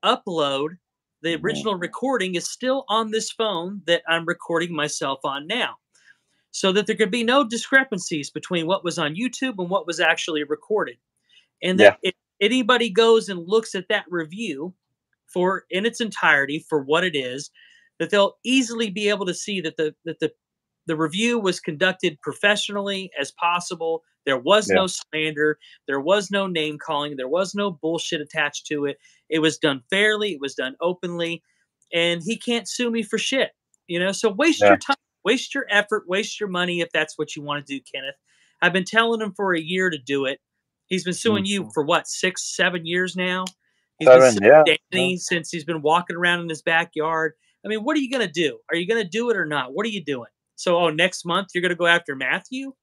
upload, the
Mhm.
original recording is still on this phone that I'm recording myself on now. So that there could be no discrepancies between what was on YouTube and what was actually recorded. And that
Yeah.
if anybody goes and looks at that review for in its entirety for what it is, that they'll easily be able to see that the review was conducted professionally as possible. There was
Yeah.
no slander, there was no name calling, there was no bullshit attached to it. It was done fairly, it was done openly, and he can't sue me for shit. So waste
Yeah.
your time, waste your effort, waste your money if that's what you want to do, Kenneth. I've been telling him for a year to do it. He's been suing you
Mhm.
for what, 6, 7 years now? He's been
7.
suing
Yeah. Yeah.
Danny since he's been walking around in his backyard. I mean, what are you going to do? Are you going to do it or not? What are you doing? So, next month you're going to go after Matthew?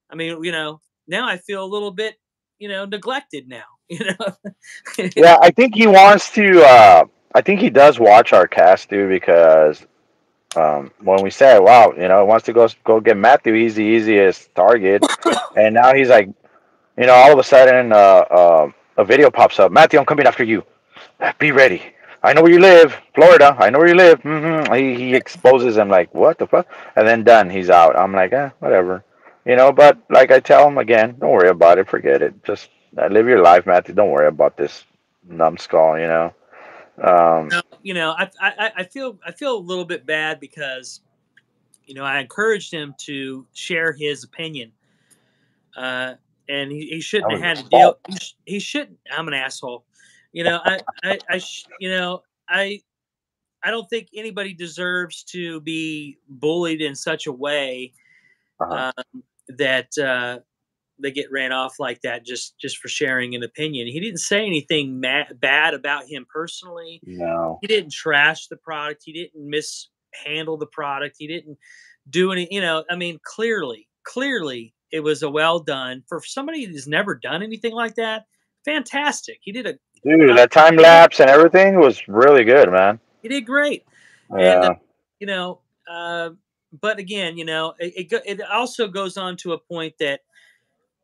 I mean, now I feel a little bit, neglected now,
Yeah. I think he wants to. I think he does watch our cast, dude, because when we say, "Wow," he wants to go get Matthew. He's the easiest target, and now he's like, all of a sudden, a video pops up. Matthew, I'm coming after you. Be ready. I know where you live, Florida. I know where you live. He exposes him like, what the fuck? And then done. He's out. I'm like, whatever. But like I tell him again, don't worry about it. Forget it. Just live your life, Matthew. Don't worry about this numbskull.
I feel a little bit bad because, I encouraged him to share his opinion. And he
That
shouldn't have
was
had
his
to deal.
fault.
He shouldn't. I'm an asshole. You know, I don't think anybody deserves to be bullied in such a way
Uh-huh.
um, that they get ran off like that just for sharing an opinion. He didn't say anything bad about him personally.
No.
He didn't trash the product. He didn't mishandle the product. He didn't do any. I mean, clearly, it was a well done for somebody who's never done anything like that. Fantastic. He did a
Dude,
uh,
that time
he did
lapse and everything was really good, man.
he did great. And
Yeah.
you know, uh, but again, it also goes on to a point that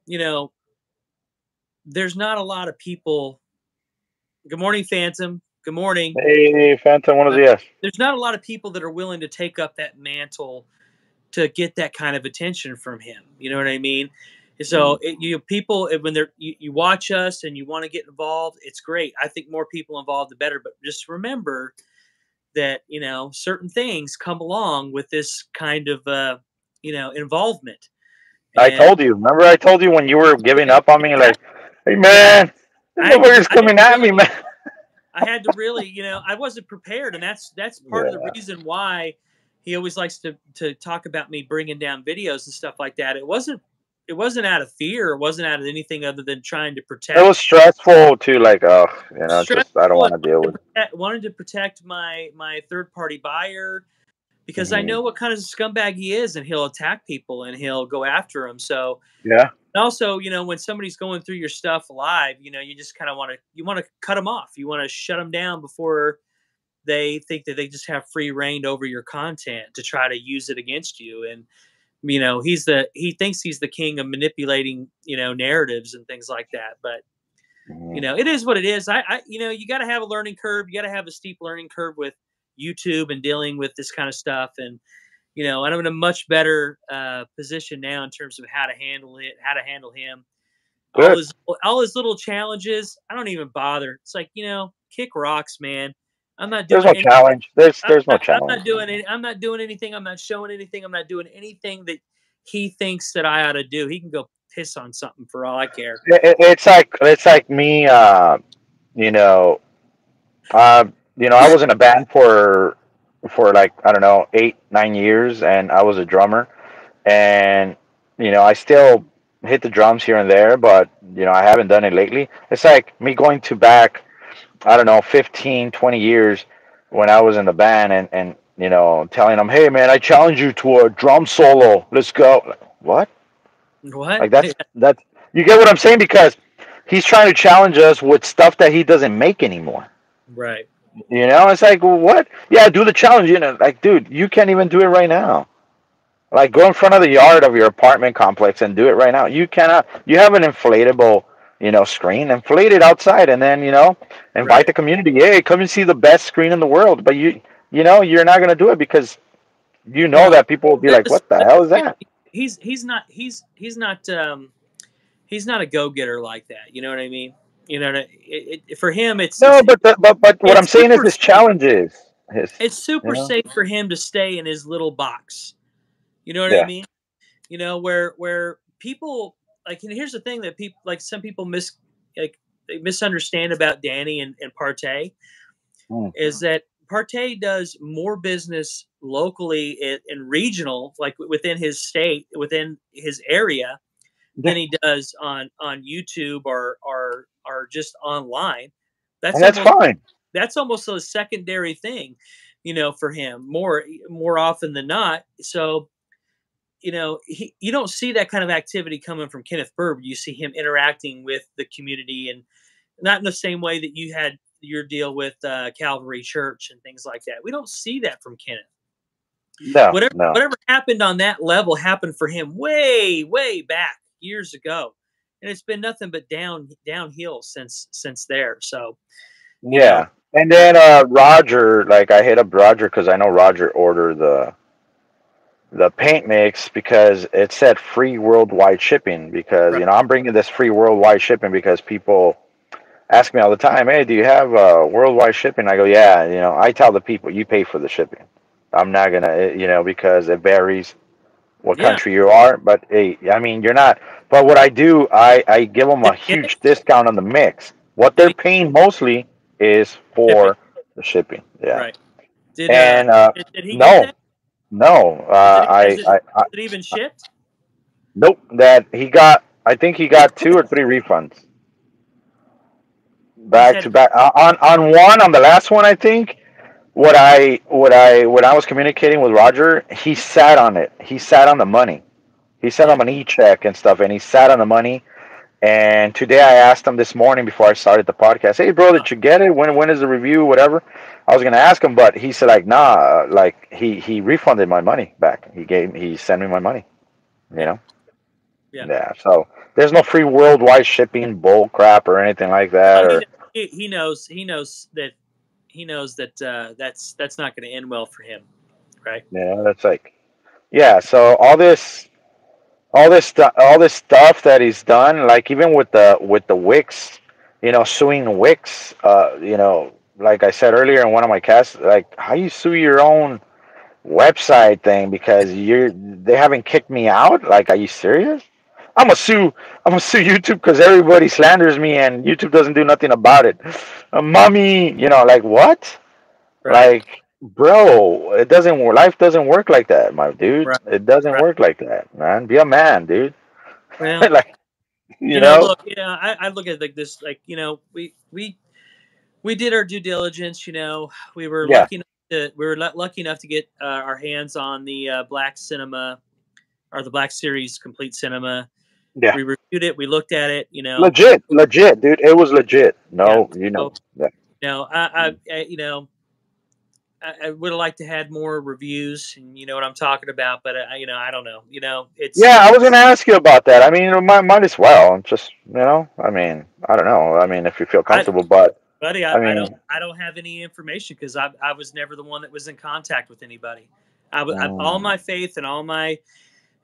you know there's not a lot of people. Good morning, Phantom. Good morning.
Hey, Phantom, one of
Uh,
the S.
there's not a lot of people that are willing to take up that mantle to get that kind of attention from him. You know what I mean? So people when you watch us and you want to get involved, it's great. I think more people involved the better. But just remember that certain things come along with this kind of involvement.
I
And
told you. Remember, I told you when you were giving up on me, like,
exactly,
hey,
yeah,
man, this motherfucker's coming at me, man.
I had to really, I wasn't prepared, and that's part of the
Yeah.
reason why he always likes to talk about me bringing down videos and stuff like that. It wasn't out of fear. It wasn't out of anything other than trying to
It was
protect.
stressful to, like, just, I don't
Stressful.
want to deal with.
Wanted to protect my third party buyer because I
Hmm.
know what kind of scumbag he is, and he'll attack people and he'll go after them. So
Yeah.
also, when somebody's going through your stuff live, you just kind of want to cut them off. You want to shut them down before they think that they just have free reign over your content to try to use it against you. And he thinks he's the king of manipulating narratives and things like that. But
Hmm.
it is what it is. You got to have a learning curve. You got to have a steep learning curve with YouTube and dealing with this kind of stuff. And I'm in a much better position now in terms of how to handle it, how to handle him. All
Good.
his all his little challenges, I don't even bother. It's like kick rocks, man. I'm not
There's
doing
no
any.
challenge. There's no challenge.
I'm not doing anything. I'm not showing anything. I'm not doing anything that he thinks that I ought to do. He can go piss on something for all I care.
It's like me. You know, uh, I was in a band for like, I don't know, 8 9 years, and I was a drummer, and I still hit the drums here and there, but I haven't done it lately. It's like me going to back, I don't know, 15 20 years when I was in the band, and telling them, hey man, I challenge you to a drum solo, let's go. Like, what?
What?
Like, that's you get what I'm saying, because he's trying to challenge us with stuff that he doesn't make anymore.
Right.
You know, it's like, well, what? Yeah, do the challenge. You know, like, dude, you can't even do it right now. Like, go in front of the yard of your apartment complex and do it right now. You cannot. You have an inflatable, screen. Inflate it outside, and then invite
Right.
the community. Hey, come and see the best screen in the world. But you're not gonna do it because you know
Well,
that people will be like,
this,
"What the
this
hell is that?"
he's not a go getter like that. You know what I mean? You know, for him,
No, but what I'm
it's
saying is
super
his
safe.
challenges. His,
It's
you
super
know,
safe for him to stay in his little box. You know what I
yeah,
mean? Where people like, and here's the thing that people like some people like they misunderstand about Danny and Partey
mm.
is that Partey does more business locally and regional, like within his state, within his area,
Yeah,
than he does on YouTube or just online. That's
and that's
almost
fine.
that's almost a secondary thing, for him more often than not. So you don't see that kind of activity coming from Kenneth Burb. You see him interacting with the community, and not in the same way that you had your deal with Calvary Church and things like that. We don't see that from Kenneth.
No,
Whatever
no.
whatever happened on that level happened for him way back years ago, and it's been nothing but downhill since there. So you know,
Yeah. And then Roger, like I hit up Roger because I know Roger ordered the paint mix because it said free worldwide shipping because
right,
I'm bringing this free worldwide shipping because people ask me all the time, hey, do you have worldwide shipping? I go, yeah. I tell the people you pay for the shipping. I'm not gonna, because it varies what
yeah,
country you are. But hey, I mean, you're not. But what I do, I give them
did
a
he get it?
huge discount on the mix. What
Did
they're
he
paying mostly is
shipping?
for the shipping. Yeah.
Right. Did
And
did he get
no,
that?
no,
Has it even shipped?
nope. That he got. I think he got 2 or 3 refunds
He's
back
had
to back. On one, on the last one, I think. When I was communicating with Roger, he sat on it. He sat on the money. He sent
yeah,
him an e-check and stuff, and he sat on the money. And today I asked him this morning before I started the podcast, "Hey, bro,
uh,
did you get it? When is the review? Whatever." I was gonna ask him, but he said like, "Nah, like he refunded my money back. He sent me my money. You
yeah,
know,
yeah.
yeah. So there's no free worldwide shipping bull crap or anything like that.
Well,
Or
he knows that that's not going to end well for him, right?
that's like, yeah. So all this stuff that he's done, like even with the Wix, suing Wix, like I said earlier in one of my casts, like how you sue your own website thing because they haven't kicked me out. Like, are you serious? I'm gonna sue. I'm gonna sue YouTube because everybody slanders me and YouTube doesn't do nothing about it. Mommy, like what?
Right,
Like, bro, it doesn't. Life doesn't work like that, my dude.
right,
It doesn't
right.
work like that, man. Be a man, dude.
Well,
Like, you know.
look, I look at like this, like we did our due diligence. We were
Yeah,
lucky enough to get our hands on the Black Cinema or the Black Series Complete Cinema.
yeah.
We reviewed it. We looked at it.
Legit, dude. It was legit.
Yeah.
No,
So,
yeah.
I would have liked to had more reviews, and you know what I'm talking about. But I don't know. It's
Yeah, I was gonna ask you about that. I mean, might as well. Just, I mean, I don't know. I mean, if you feel
I,
comfortable, but
buddy.
I
I
mean,
don't have any information because I was never the one that was in contact with anybody. All
mm,
my faith and all my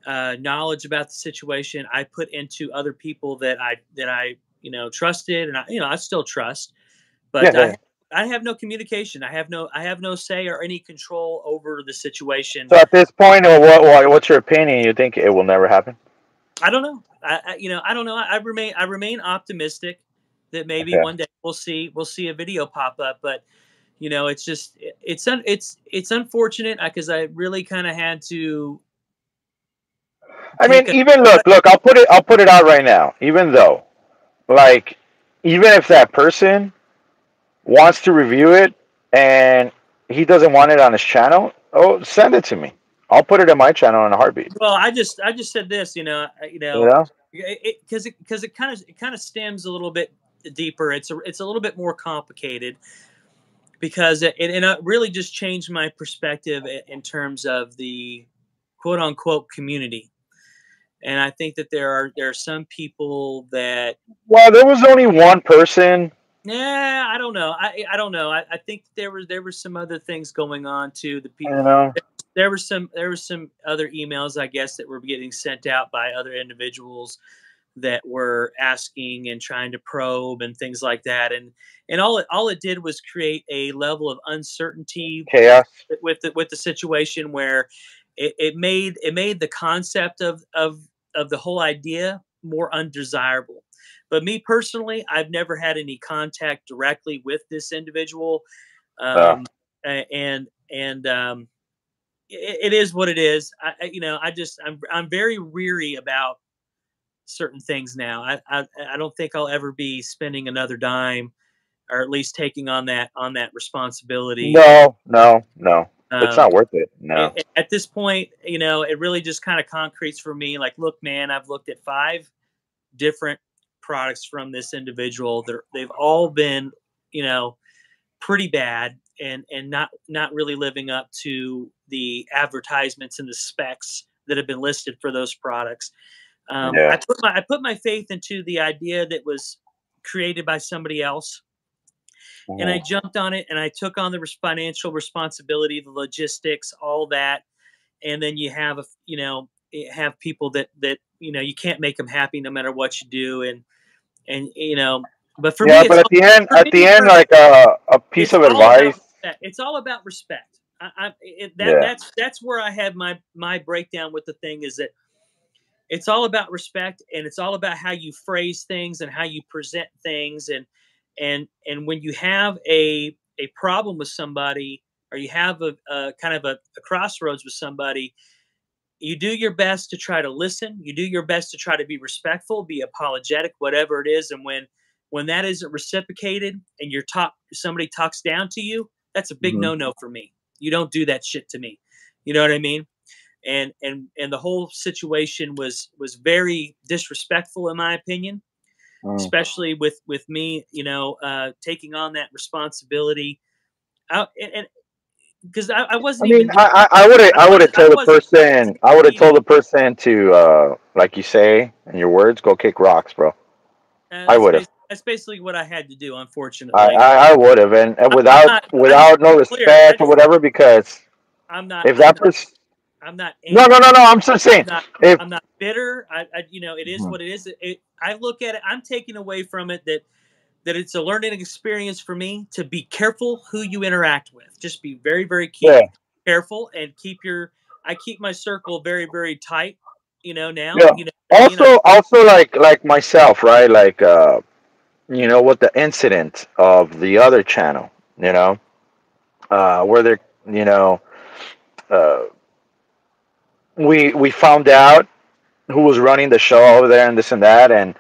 knowledge about the situation I put into other people that I trusted, and I still trust.
yeah,
But
yeah.
I have no communication. I have no say or any control over the situation.
So at this point, what's your opinion? You think it will never happen?
I don't know. I don't know. I remain optimistic that maybe
Okay.
one day we'll see a video pop up. But it's just it's unfortunate because I really kind of had to
I mean,
take a
even look. I'll put it out right now. Even though, like, even if that person wants to review it and he doesn't want it on his channel, oh, send it to me. I'll put it in my channel in a heartbeat.
well. I just said this.
You know?
Because it kind of stems a little bit deeper. It's a little bit more complicated. because it really just changed my perspective in terms of the quote unquote community. And I think that there are some people that,
Well, there was only one person.
yeah, I don't know. I don't know. I think there were some other things going on too.
You know.
There were some other emails, I guess, that were getting sent out by other individuals that were asking and trying to probe and things like that. And all it did was create a level of uncertainty
Chaos.
with the situation where it made the concept of the whole idea more undesirable. But me personally, I've never had any contact directly with this individual,
Uh,
um, and it is what it is. You know, I'm very weary about certain things now. I don't think I'll ever be spending another dime, or at least taking on that responsibility.
no, no, no. It's
Um,
not worth it. No.
at this point, you know, it really just kind of concretes for me. Like, look, man, I've looked at 5 different products from this individual. They've all been, you know, pretty bad, and not really living up to the advertisements and the specs that have been listed for those products.
Yeah.
I put my faith into the idea that was created by somebody else, and I
Mhm.
jumped on it, and I took on the financial responsibility, the logistics, all that. And then you have you know, have people that you know, you can't make them happy no matter what you do, and you know, but for me
Yeah,
it's
but
all, for
at the
me
end, like a piece
it's
of
all about
advice.
respect. It's all about respect.
Yeah.
That's where I had my breakdown with the thing, is that it's all about respect, and it's all about how you phrase things and how you present things. And when you have a problem with somebody, or you have a kind of a crossroads with somebody, you do your best to try to listen. You do your best to try to be respectful, be apologetic, whatever it is. And when that isn't reciprocated, and somebody talks down to you, that's a big
Mhm.
no-no for me. You don't do that shit to me. You know what I mean? And the whole situation was very disrespectful, in my opinion,
Mm.
especially with me, you know, taking on that responsibility. And because I
I
wasn't even
mean,
doing
I would have
I
told the
wasn't
person, I would have
succeeding.
told the person to, like you say in your words, go kick rocks, bro. I would have.
That's basically what I had to do, unfortunately.
I would have, and
I'm not. I just
without
want to
no
be clear.
respect or whatever, because
I'm not.
if that person,
I'm not
no, no,
angry.
no, no, I'm just saying, if
I'm not bitter. You know, it is
Mhm.
what it is. I look at it. I'm taking away from it that it's a learning experience for me to be careful who you interact with. Just be very, very
Yeah,
careful, and keep your. I keep my circle very, very tight. You know, now.
yeah.
You know what I mean?
Also, like myself, right? Like, you know, with the incident of the other channel, you know, where they're, you know, uh, we found out who was running the show over there and this and that, and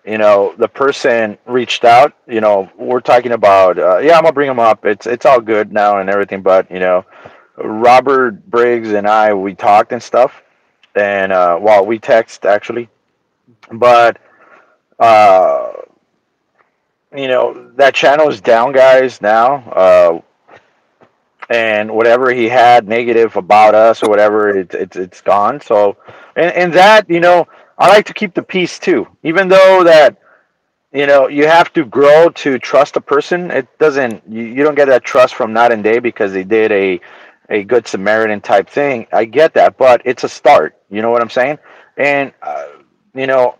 you know, the person reached out. You know, we're talking about, yeah, I'm gonna bring him up. It's all good now and everything, but you know, Robert Briggs and I, we talked and stuff, and well, we text actually, but uh, you know, that channel is down, guys, now. And whatever he had negative about us or whatever, it's gone. So, and that, you know, I like to keep the peace too, even though that, you know, you have to grow to trust a person. It doesn't, you don't get that trust from night and day because they did a good Samaritan type thing. I get that, but it's a start. You know what I'm saying? And you know,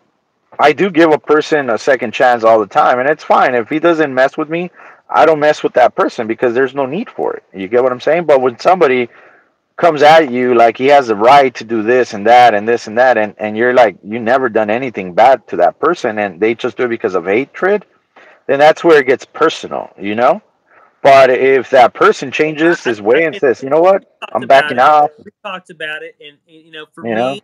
I do give a person a second chance all the time, and it's fine if he doesn't mess with me. I don't mess with that person because there's no need for it. You get what I'm saying? But when somebody comes at you like he has the right to do this and that and this and that, and you're like, you never done anything bad to that person, and they just do it because of hatred, then that's where it gets personal, you know? But if that person changes his way and says, you know what,
Talked
I'm
about
backing
it.
off,
We talked about it, and you know, for
you know,
me,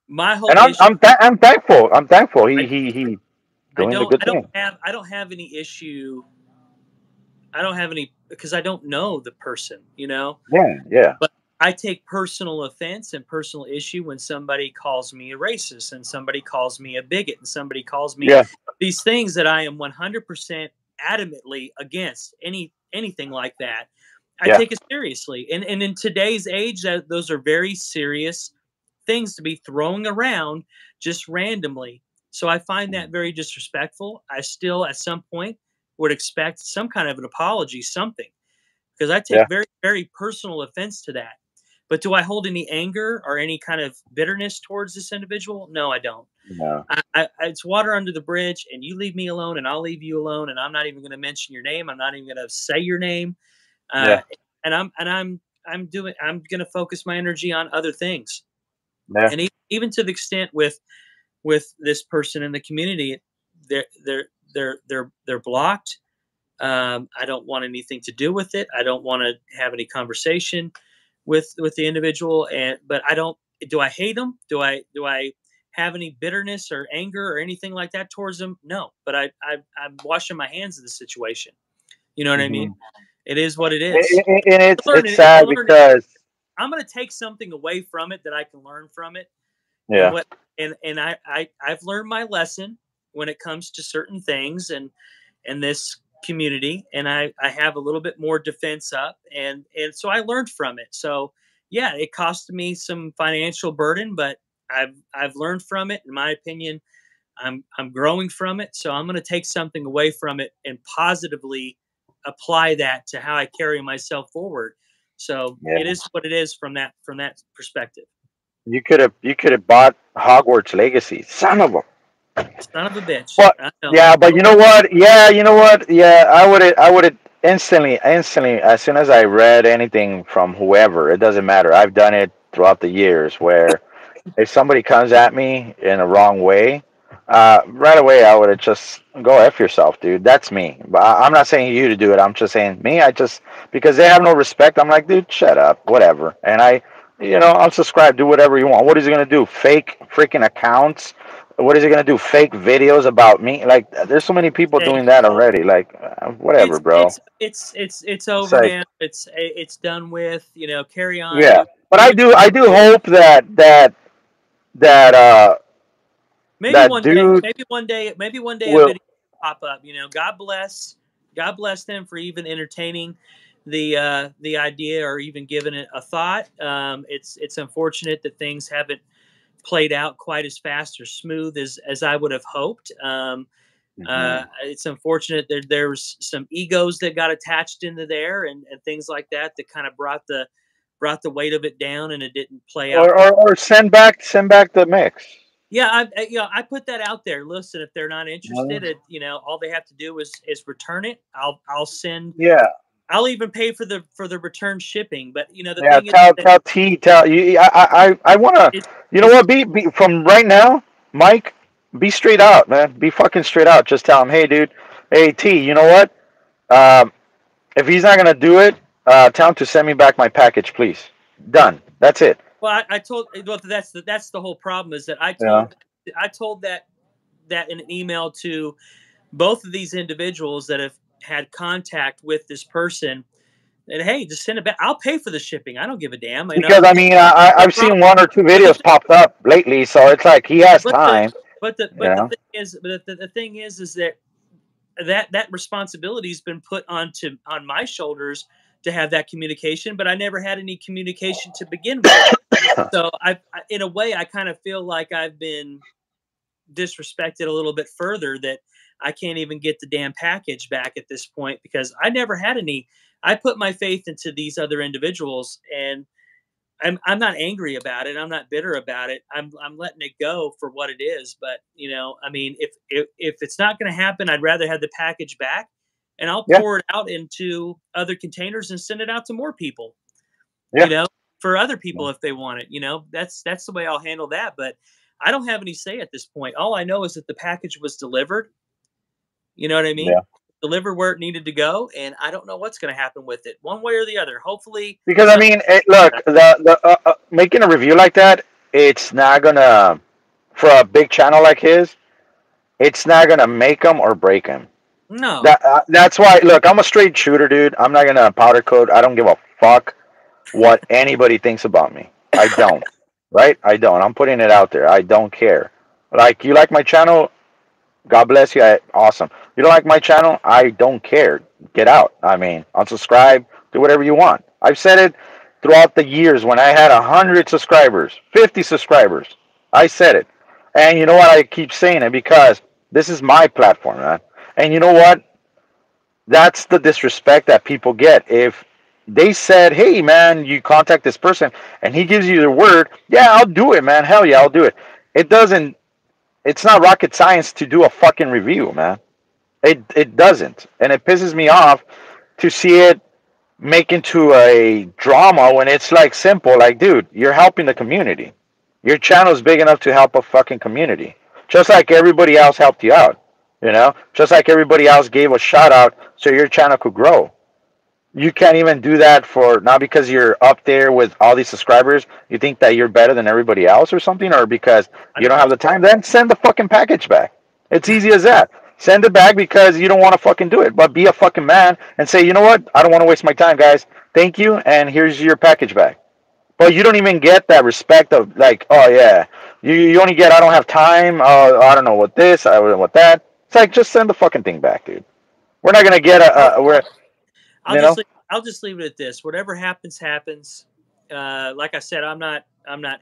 my
and
whole issue.
I'm thankful. I'm thankful.
I,
He doing the good thing.
I don't have any issue. I don't have any, because I don't know the person, you know.
Yeah, yeah,
But I take personal offense and personal issue when somebody calls me a racist, and somebody calls me a bigot, and somebody calls me
yeah.
these things that I am 100% adamantly against. anything like that, I
Yeah.
take it seriously. And in today's age, those are very serious things to be throwing around just randomly. So I find that very disrespectful. I still, at some point, would expect some kind of an apology, something, because I
Yeah.
take very, very personal offense to that. But do I hold any anger or any kind of bitterness towards this individual? No, I don't.
No.
It's water under the bridge, and you leave me alone, and I'll leave you alone, and I'm not even going to mention your name. I'm not even going to say your name, uh,
Yeah.
and I'm going to focus my energy on other things.
Yeah.
And even to the extent with this person in the community, they're blocked. I don't want anything to do with it. I don't want to have any conversation with the individual. And but I don't. Do I hate them? Do I have any bitterness or anger or anything like that towards them? No. But I'm washing my hands of the situation. You know what I mean?
Mhm.
It is what it is.
And it's
It's a
sad
learning.
because
I'm going to take something away from it that I can learn from it. And
yeah.
what and I've learned my lesson when it comes to certain things and this community, and I have a little bit more defense up, and so I learned from it. So yeah, it cost me some financial burden, but I've learned from it. In my opinion, I'm growing from it. So I'm going to take something away from it and positively apply that to how I carry myself forward. So
Yeah.
it is what it is from that perspective.
You could have bought Hogwarts Legacy, son of a.
Son of a bitch.
But
I know.
yeah, but you know what? Yeah, you know what? Yeah, I would have instantly, as soon as I read anything from whoever, it doesn't matter. I've done it throughout the years where if somebody comes at me in a wrong way, right away I would have just go F yourself, dude. That's me. But I'm not saying you to do it. I'm just saying me. I just because they have no respect. I'm like, dude, shut up, whatever. And unsubscribe, do whatever you want. What is he gonna do? Fake freaking accounts? What is he gonna do? Fake videos about me? Like, there's so many people
Hey,
doing that already. Like, whatever,
it's
bro.
it's
It's
over
like,
now. It's done with. You know, carry on.
yeah. But
Do
I
what
do, I do hope that
maybe
that
one day,
dude
maybe one day a
will.
video will pop up. You know, God bless them for even entertaining the idea or even giving it a thought. It's unfortunate that things haven't played out quite as fast or smooth as I would have hoped.
Mhm.
It's unfortunate that there's some egos that got attached into there and things like that that kind of brought the weight of it down and it didn't play out quite.
Or send back the mix.
Yeah, I put that out there. Listen, if they're not interested,
Mhm.
all they have to do is return it. I'll send.
Yeah,
I'll even pay for the return shipping. But the
yeah.
thing is
Tell
that
tell T tell you. I wanna.
it,
You know
it's
what? Be from right now, Mike. Be straight out, man. Be fucking straight out. Just tell him, hey, dude. Hey, T. You know what? Um, if he's not gonna do it, tell him to send me back my package, please. Done. That's it.
well, I told. Well, that's the whole problem is that
Yeah.
I told that in an email to both of these individuals that have had contact with this person. And hey, just send it back. I'll pay for the shipping. I don't give a damn.
Because I mean,
The
I've
problem,
seen one or two
but the
videos popped up lately, so it's like he has
but the
time. You
but the
know.
thing is, the thing is that that responsibility has been put on my shoulders to have that communication, but I never had any communication to begin with. So in a way, I kind of feel like I've been disrespected a little bit further that I can't even get the damn package back at this point because I never had any. I put my faith into these other individuals, and I'm not angry about it. I'm not bitter about it. I'm letting it go for what it is. But I mean, if it's not going to happen, I'd rather have the package back, and I'll
Yeah.
pour it out into other containers and send it out to more people. You
Yeah.
know, for other people if they want it. That's the way I'll handle that. But I don't have any say at this point. All I know is that the package was delivered. You know what I mean?
Yeah.
Delivered where it needed to go, and I don't know what's going to happen with it, one way or the other. Hopefully,
Because I
something.
mean, look, the making a review like that, it's not gonna for a big channel like his, it's not gonna make him or break him.
No.
That's why. Look, I'm a straight shooter, dude. I'm not gonna powder coat. I don't give a fuck what anybody thinks about me. I don't. Right? I don't. I'm putting it out there. I don't care. Like, you like my channel? God bless you. Awesome. You don't like my channel? I don't care. get out. I mean, unsubscribe, do whatever you want. I've said it throughout the years when I had 100 subscribers, 50 subscribers. I said it. And you know what? I keep saying it because this is my platform, man. And you know what? That's the disrespect that people get. If they said, hey, man, you contact this person and he gives you the word, yeah, I'll do it, man. Hell yeah, I'll do it. It doesn't, it's not rocket science to do a fucking review, man. It doesn't. And it pisses me off to see it make into a drama when it's like simple. Like, dude, you're helping the community. Your channel is big enough to help a fucking community. Just like everybody else helped you out. You know? Just like everybody else gave a shout out so your channel could grow. You can't even do that for not because you're up there with all these subscribers. You think that you're better than everybody else or something, or because you don't have the time. Then send the fucking package back. It's easy as that. Send it back because you don't want to fucking do it. But be a fucking man and say, you know what? I don't want to waste my time, guys. Thank you, and here's your package back. But you don't even get that respect of like, oh yeah, you only get I don't have time. I don't know what this, I don't know what that. It's like just send the fucking thing back, dude. We're not gonna get we're
I'll just leave it at this. Whatever happens, happens. Like I said, I'm not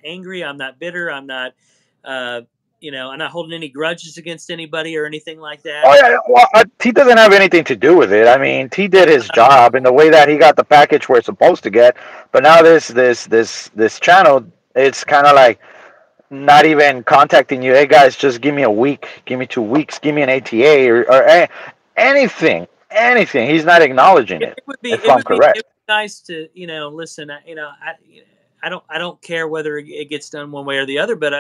angry. I'm not bitter. I'm not, I'm not holding any grudges against anybody or anything like that.
Oh yeah, well, T doesn't have anything to do with it. I mean, T did his job in the way that he got the package where it's supposed to get. But now this channel, it's kind of like not even contacting you. Hey guys, just give me a week, give me 2 weeks, give me an ATA or anything. Anything. He's not acknowledging it. If I'm correct.
It would be nice to, listen. I don't care whether it gets done one way or the other, but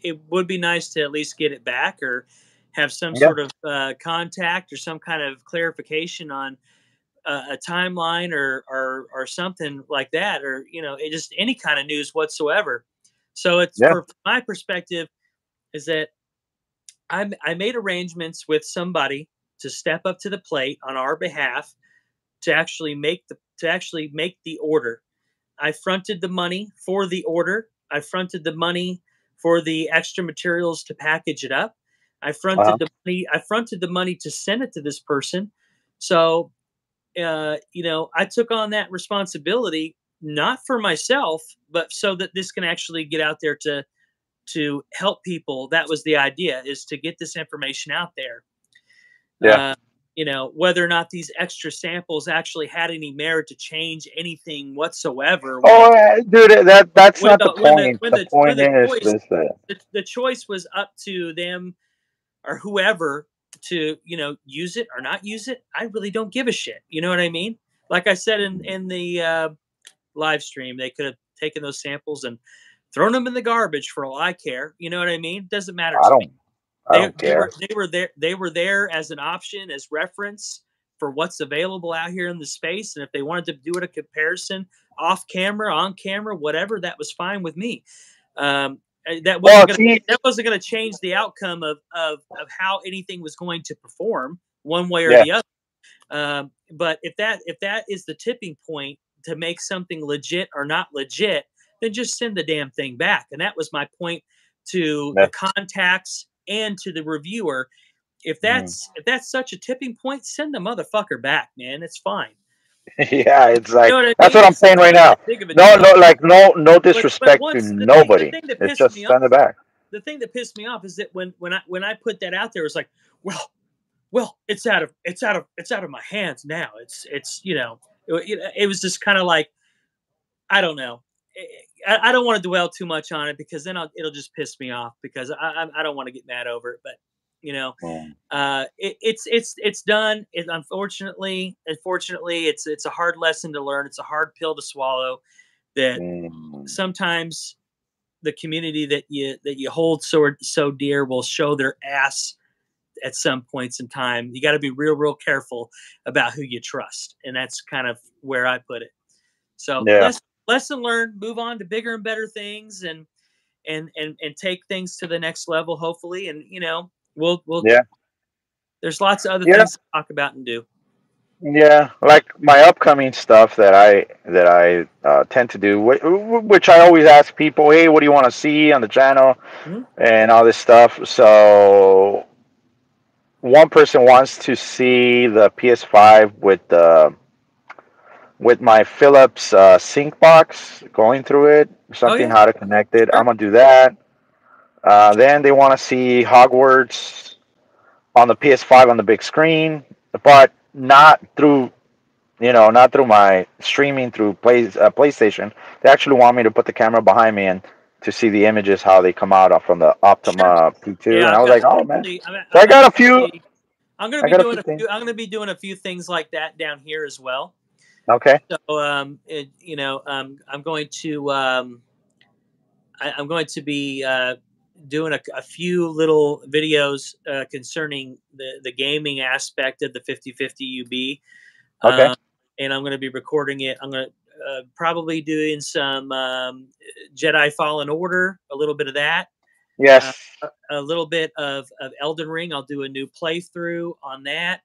it would be nice to at least get it back or have some sort of contact or some kind of clarification on a timeline or something like that, or just any kind of news whatsoever. So it's from my perspective is that I made arrangements with somebody to step up to the plate on our behalf to actually make the order. I fronted the money for the order. I fronted the money for the extra materials to package it up. I fronted the money. I fronted the money to send it to this person. So, I took on that responsibility not for myself, but so that this can actually get out there to help people. That was the idea: is to get this information out there.
Yeah.
Whether or not these extra samples actually had any merit to change anything whatsoever.
Oh, dude, that's not the point. The point is
the choice was up to them or whoever to, use it or not use it. I really don't give a shit. You know what I mean? Like I said in the live stream, they could have taken those samples and thrown them in the garbage for all I care. You know what I mean? Doesn't matter to me.
I don't care.
They were there as an option, as reference for what's available out here in the space. And if they wanted to do it a comparison off camera, on camera, whatever, that was fine with me. That wasn't going to change the outcome of how anything was going to perform one way or the other. But if that is the tipping point to make something legit or not legit, then just send the damn thing back. And that was my point to the contacts and to the reviewer. If that's such a tipping point, send the motherfucker back, man. It's fine.
Yeah, it's like that's what I'm saying right now. No disrespect to nobody. It's just send it back.
The thing that pissed me off is that when I put that out there, it was like, well, it's out of my hands now. It was just kind of like, I don't know. I don't want to dwell too much on it because then it'll just piss me off because I don't want to get mad over it. But it's done. Unfortunately, it's a hard lesson to learn. It's a hard pill to swallow. That sometimes the community that you hold so dear will show their ass at some points in time. You got to be real careful about who you trust, and that's kind of where I put it. So lesson learned. Move on to bigger and better things, and take things to the next level. Hopefully, and we'll there's lots of other things to talk about and do.
Yeah, like my upcoming stuff that I tend to do, which I always ask people, hey, what do you want to see on the channel, and all this stuff. So one person wants to see the PS5 with my Philips sync box going through it,
Oh
something
yeah,
how to connect it.
sure.
I'm gonna do that. Then they want to see Hogwarts on the PS5 on the big screen, but not through not through my streaming through PlayStation. They actually want me to put the camera behind me and to see the images how they come out from the
Sure.
Optima P2.
Yeah,
And I
I've
was
got
like, oh man.
actually,
So
I'm actually,
I got a few things.
I'm gonna be doing a few things like that down here as well.
Okay.
So, I'm going to, I'm going to be doing a few little videos concerning the gaming aspect of the 5050 UB.
Okay.
Um, and I'm going to be recording it. I'm going to probably doing some Jedi Fallen Order, a little bit of that, uh,
Yes.
a little bit of Elden Ring. I'll do a new playthrough on that,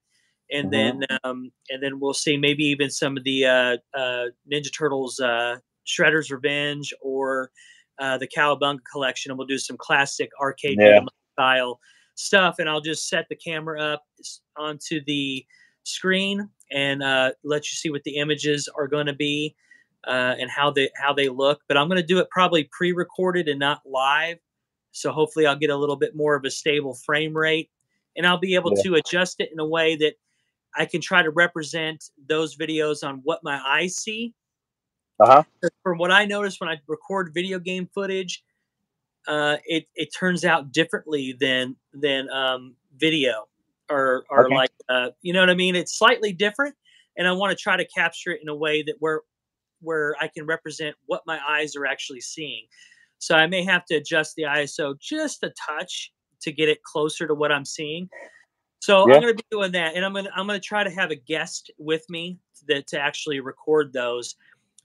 Hmm.
and then we'll see maybe even some of the Ninja Turtles Shredder's Revenge or the Cowabunga collection, and we'll do some classic arcade beat
Yeah.
'em up style stuff. And I'll just set the camera up onto the screen and let you see what the images are going to be and how they look. But I'm going to do it probably pre-recorded and not live, so hopefully I'll get a little bit more of a stable frame rate, and I'll be able
Yeah.
to adjust it in a way that I can try to represent those videos on what my eyes see.
Uh huh.
From what I notice when I record video game footage, it turns out differently than video or
Okay.
like you know what I mean. It's slightly different, and I want to try to capture it in a way that where I can represent what my eyes are actually seeing. So I may have to adjust the ISO just a touch to get it closer to what I'm seeing. So I'm
Yeah.
going to be doing that, and I'm going to try to have a guest with me that to actually record those,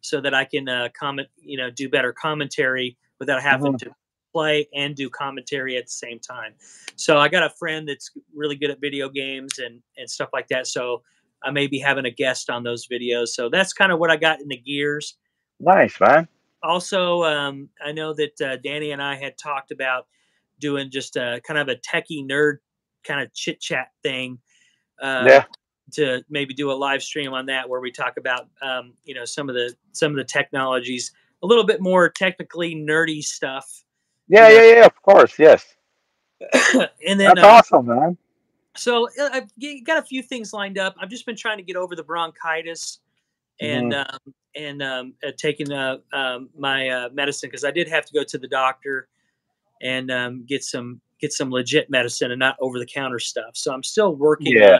so that I can comment, do better commentary without having
Hmm.
to play and do commentary at the same time. So I got a friend that's really good at video games and stuff like that. So I may be having a guest on those videos. So that's kind of what I got in the gears.
Nice, man.
Also, I know that Danny and I had talked about doing just a kind of a techie nerd kind of chit chat thing uh,
Yeah.
to maybe do a live stream on that where we talk about some of the technologies, a little bit more technically nerdy stuff, you
Yeah.
know.
Yeah. Yeah. Of course. Yes.
And then
That's awesome, man.
so I've got a few things lined up. I've just been trying to get over the bronchitis and
Hmm.
taking my medicine because I did have to go to the doctor and get some legit medicine and not over the counter stuff. So I'm still working
Yeah.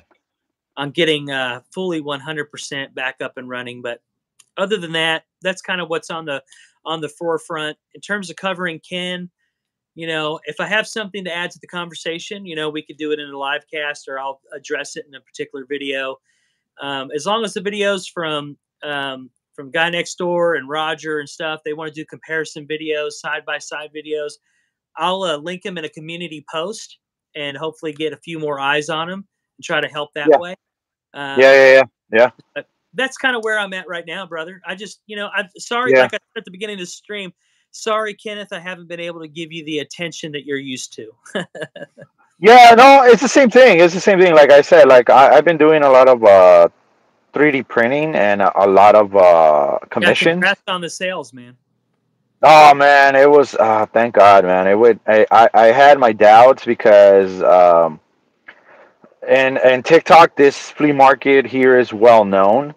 on getting fully 100% back up and running. But other than that, that's kind of what's on the forefront in terms of covering Ken. If I have something to add to the conversation, we could do it in a live cast or I'll address it in a particular video. As long as the videos from Guy Next Door and Roger and stuff, they want to do comparison videos, side by side videos. I'll link them in a community post and hopefully get a few more eyes on them and try to help that
Yeah.
way.
Yeah.
Um,
Yeah. Yeah. Yeah.
but that's kind of where I'm at right now, brother. I just, I'm sorry,
Yeah.
like I said at the beginning of the stream, sorry, Kenneth, I haven't been able to give you the attention that you're used to.
Yeah, no, it's the same thing. It's the same thing. Like I said, like I've been doing a lot of 3D printing and a lot of
Yeah,
commissions.
congrats on the sales, man.
Oh man, it was thank God, man. It would I had my doubts because and TikTok, this flea market here is well known.
Yeah.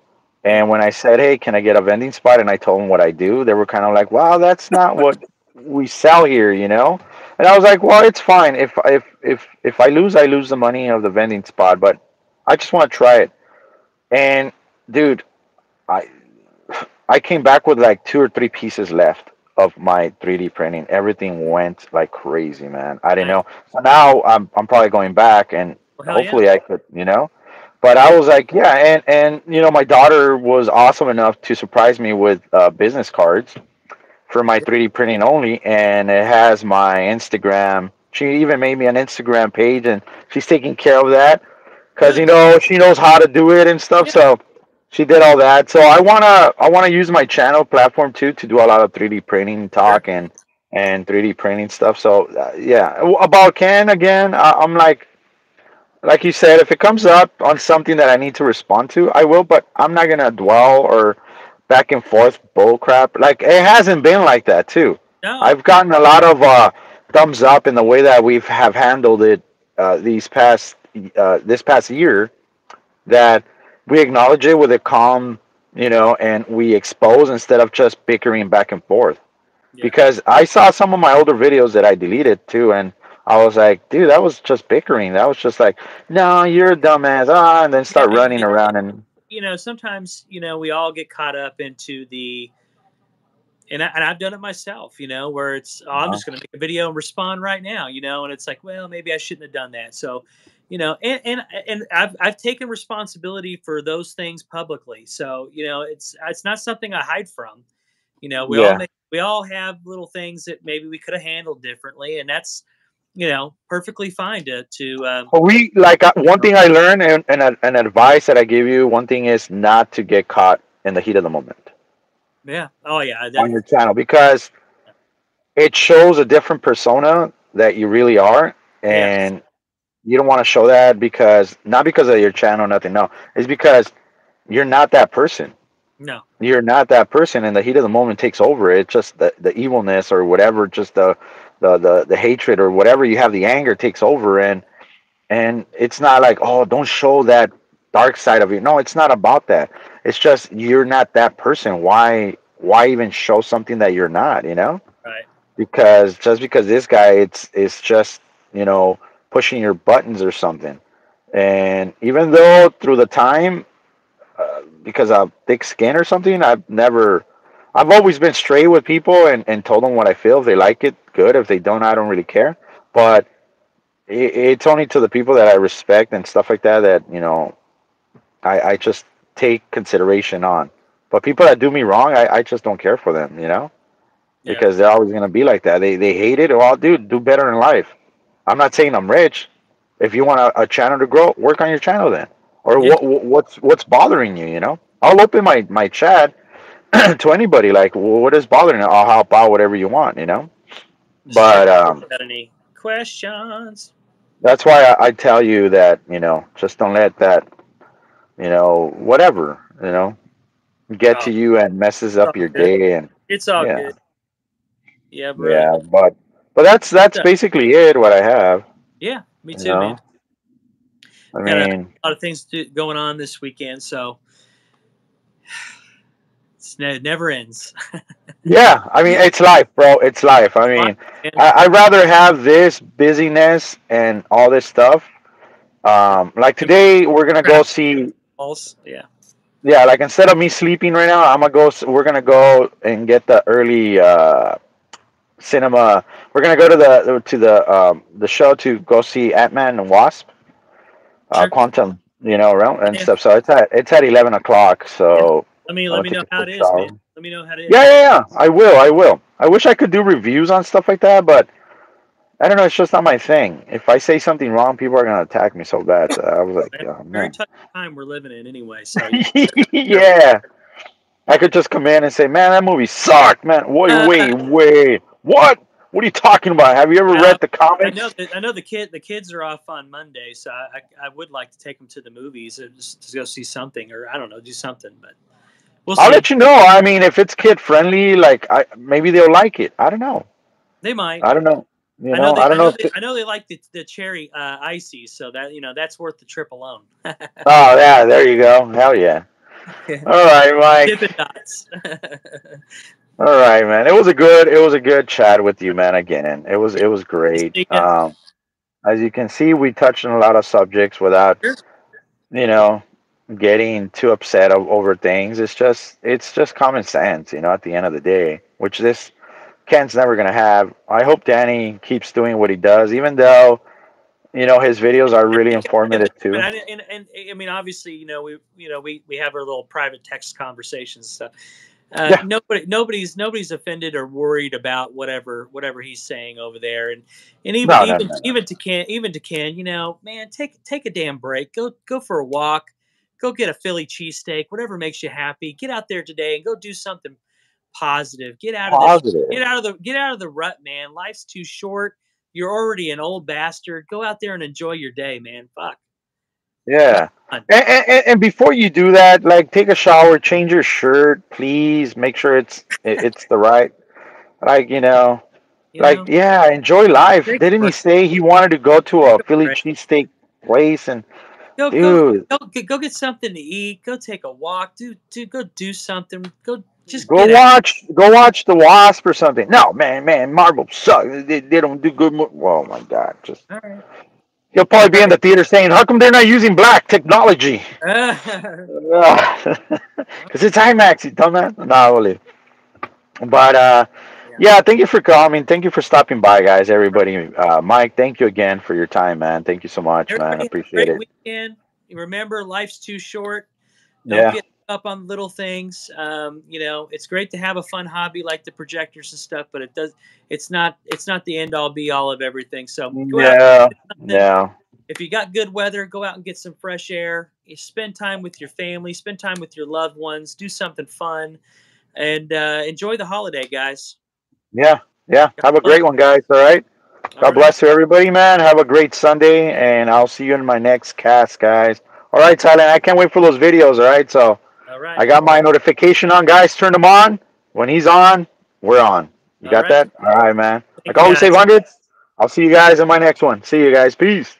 And when I said, "Hey, can I get a vending spot?" and I told them what I do, they were kind of like, "Wow, that's not what we sell here, you know." And I was like, "Well, it's fine. If I lose, I lose the money of the vending spot, but I just want to try it." And dude, I I came back with like two or three pieces left of my 3D printing. Everything went like crazy, man. I didn't
Nice.
know. So now I'm probably going back and
Well, hell yeah.
hopefully I could. But I was like, yeah, and my daughter was awesome enough to surprise me with business cards for my 3D printing only, and it has my Instagram. She even made me an Instagram page, and she's taking care of that because
Good.
she knows how to do it and stuff.
Yeah.
So she did all that. So I wanna use my channel platform too to do a lot of 3D printing
Sure.
talk and 3D printing stuff. So yeah, about Ken again, I'm like like you said, if it comes up on something that I need to respond to, I will. But I'm not gonna dwell or back and forth bull crap. Like it hasn't been like that too.
No.
I've gotten a lot of thumbs up in the way that we've have handled it these past this past year. That we acknowledge it with a calm, and we expose instead of just bickering back and forth.
Yeah.
Because I saw some of my older videos that I deleted too, and I was like, dude, that was just bickering. That was just like, no, you're a dumbass, and then
Yeah.
start running around and
Sometimes we all get caught up into the and I've done it myself, where it's I'm
uh,
just going to make a video and respond right now, and it's like, well, maybe I shouldn't have done that. So, and I've taken responsibility for those things publicly. So, it's not something I hide from.
yeah.
We all have little things that maybe we could have handled differently, and that's perfectly fine to
But we like one thing I learned and advice that I give you. One thing is not to get caught in the heat of the moment
yeah, oh yeah,
on your channel because it shows a different persona that you really are,
yes,
and you don't want to show that because not because of your channel, nothing. No, it's because you're not that person.
no,
You're not that person, and the heat of the moment takes over. It's just the evilness or whatever, just the hatred or whatever you have, the anger takes over, and it's not like, oh, don't show that dark side of you. No, it's not about that. It's just you're not that person. Why even show something that you're not?
right,
Because just because this guy, it's just pushing your buttons or something. And even though through the time, because of thick skin or something, I've always been straight with people and told them what I feel. If they like it, good. If they don't, I don't really care. But it's only to the people that I respect and stuff like that that I just take consideration on. But people that do me wrong, I just don't care for them,
yeah,
because they're always gonna be like that. They hate it. Well, dude, do better in life. I'm not saying I'm rich. If you want a channel to grow, work on your channel then. Or
yeah.
what's bothering you? I'll open my chat to anybody. Like, what is bothering you? I'll help out whatever you want.
Just check
But
got any questions.
that's why I tell you that just don't let that whatever get
Oh,
to you and messes
it's all
up your
good.
day. And
It's all
yeah,
good. Yeah, brother.
yeah. But that's
So,
basically it. What I have.
yeah, me
You
too, man.
know. I
Got a
mean,
lot of things going on this weekend, so it never ends.
yeah. I mean, it's life, bro. It's life. I
Life,
mean,
man.
I'd rather have this busyness and all this stuff. Like today, we're gonna go
Crap.
see.
Balls. Yeah.
Yeah, like instead of me sleeping right now, I'm gonna go. We're gonna go and get the early cinema. We're gonna go to the show to go see Ant-Man and Wasp,
Sure.
Quantum, realm and
Yeah.
stuff. So it's at 11 o'clock.
Yeah.
So I'm
Let
gonna
me
take
know
a
how it
quick
is, man.
shower.
Let me know how it
Yeah,
is.
yeah, yeah. I will. I will. I wish I could do reviews on stuff like that, but I don't know. It's just not my thing. If I say something wrong, people are gonna attack me so bad. So I was like,
Man,
oh
very
man.
tough time we're living in, anyway. So careful.
Yeah. I could just come in and say, man, that movie sucked, man. Wait, wait, wait. What? What are you talking about? Have you ever
Well,
read the comics?
I know the kids are off on Monday, so I would like to take them to the movies or just to go see something, or I don't know, do something, but we'll
I'll
see.
let you know. I mean, if it's kid friendly, like maybe they'll like it. I don't know.
They might.
I don't know. I don't know if.
I know they like the cherry ices, so that that's worth the trip alone.
Oh yeah, there you go. Hell yeah. All right,
Dippin'
Mike.
Dots.
All right, man. It was a good chat with you, man. Again, it was great.
See ya.
As you can see, we touched on a lot of subjects without
Sure.
you know getting too upset over things. It's just common sense, at the end of the day, which this Ken's never gonna have. I hope Danny keeps doing what he does, even though his videos are really informative too.
And I mean, obviously, we have our little private text conversations and stuff.
Yeah,
Nobody's offended or worried about whatever he's saying over there, and
no, no, no, no.
even to Ken, man, take a damn break, go for a walk, go get a Philly cheesesteak, whatever makes you happy. Get out there today and go do something positive.
Positive.
Get out of the rut, man. Life's too short. You're already an old bastard. Go out there and enjoy your day, man. Fuck.
Yeah.
Fun.
And before you do that, like take a shower, change your shirt, please. Make sure it's the right, like
You
like
know,
yeah, enjoy life.
take a
Didn't he
break.
say he wanted to go to
Take
a
a
Philly
break.
cheesesteak place? And
Go go
dude,
go get something to eat. Go take a walk. Go do something. Go just
go
get out.
watch the Wasp or something. No, man, Marvel sucks. They don't do good. Oh my God, just
All right.
he'll probably be in the theater saying, "How come they're not using black technology?" Because it's IMAX, you dumbass. No, I will leave. But
Yeah.
yeah, thank you for coming. Thank you for stopping by, guys. Everybody, Mike, thank you again for your time, man. Thank you so much, man.
Everybody have a
Appreciate
great
it.
weekend. Remember, life's too short. Don't
Yeah,
get up on little things. It's great to have a fun hobby like the projectors and stuff, but it's not the end all be all of everything. So go out
yeah,
and do something.
yeah,
If you got good weather, go out and get some fresh air. You spend time with your family, spend time with your loved ones, do something fun, and enjoy the holiday, guys.
yeah, yeah.
God
Have a
bless.
great one, guys. All right.
All
God
right.
bless you, everybody, man. Have a great Sunday, and I'll see you in my next cast, guys. All right, Silent. I can't wait for those videos. All right, so
All right.
I got my notification on, guys. Turn them on. When he's on, we're on. You
All
got
right.
that? All right, man.
Thank
Like
you,
always, save
guys.
hundreds. I'll see you guys in my next one. See you guys. Peace.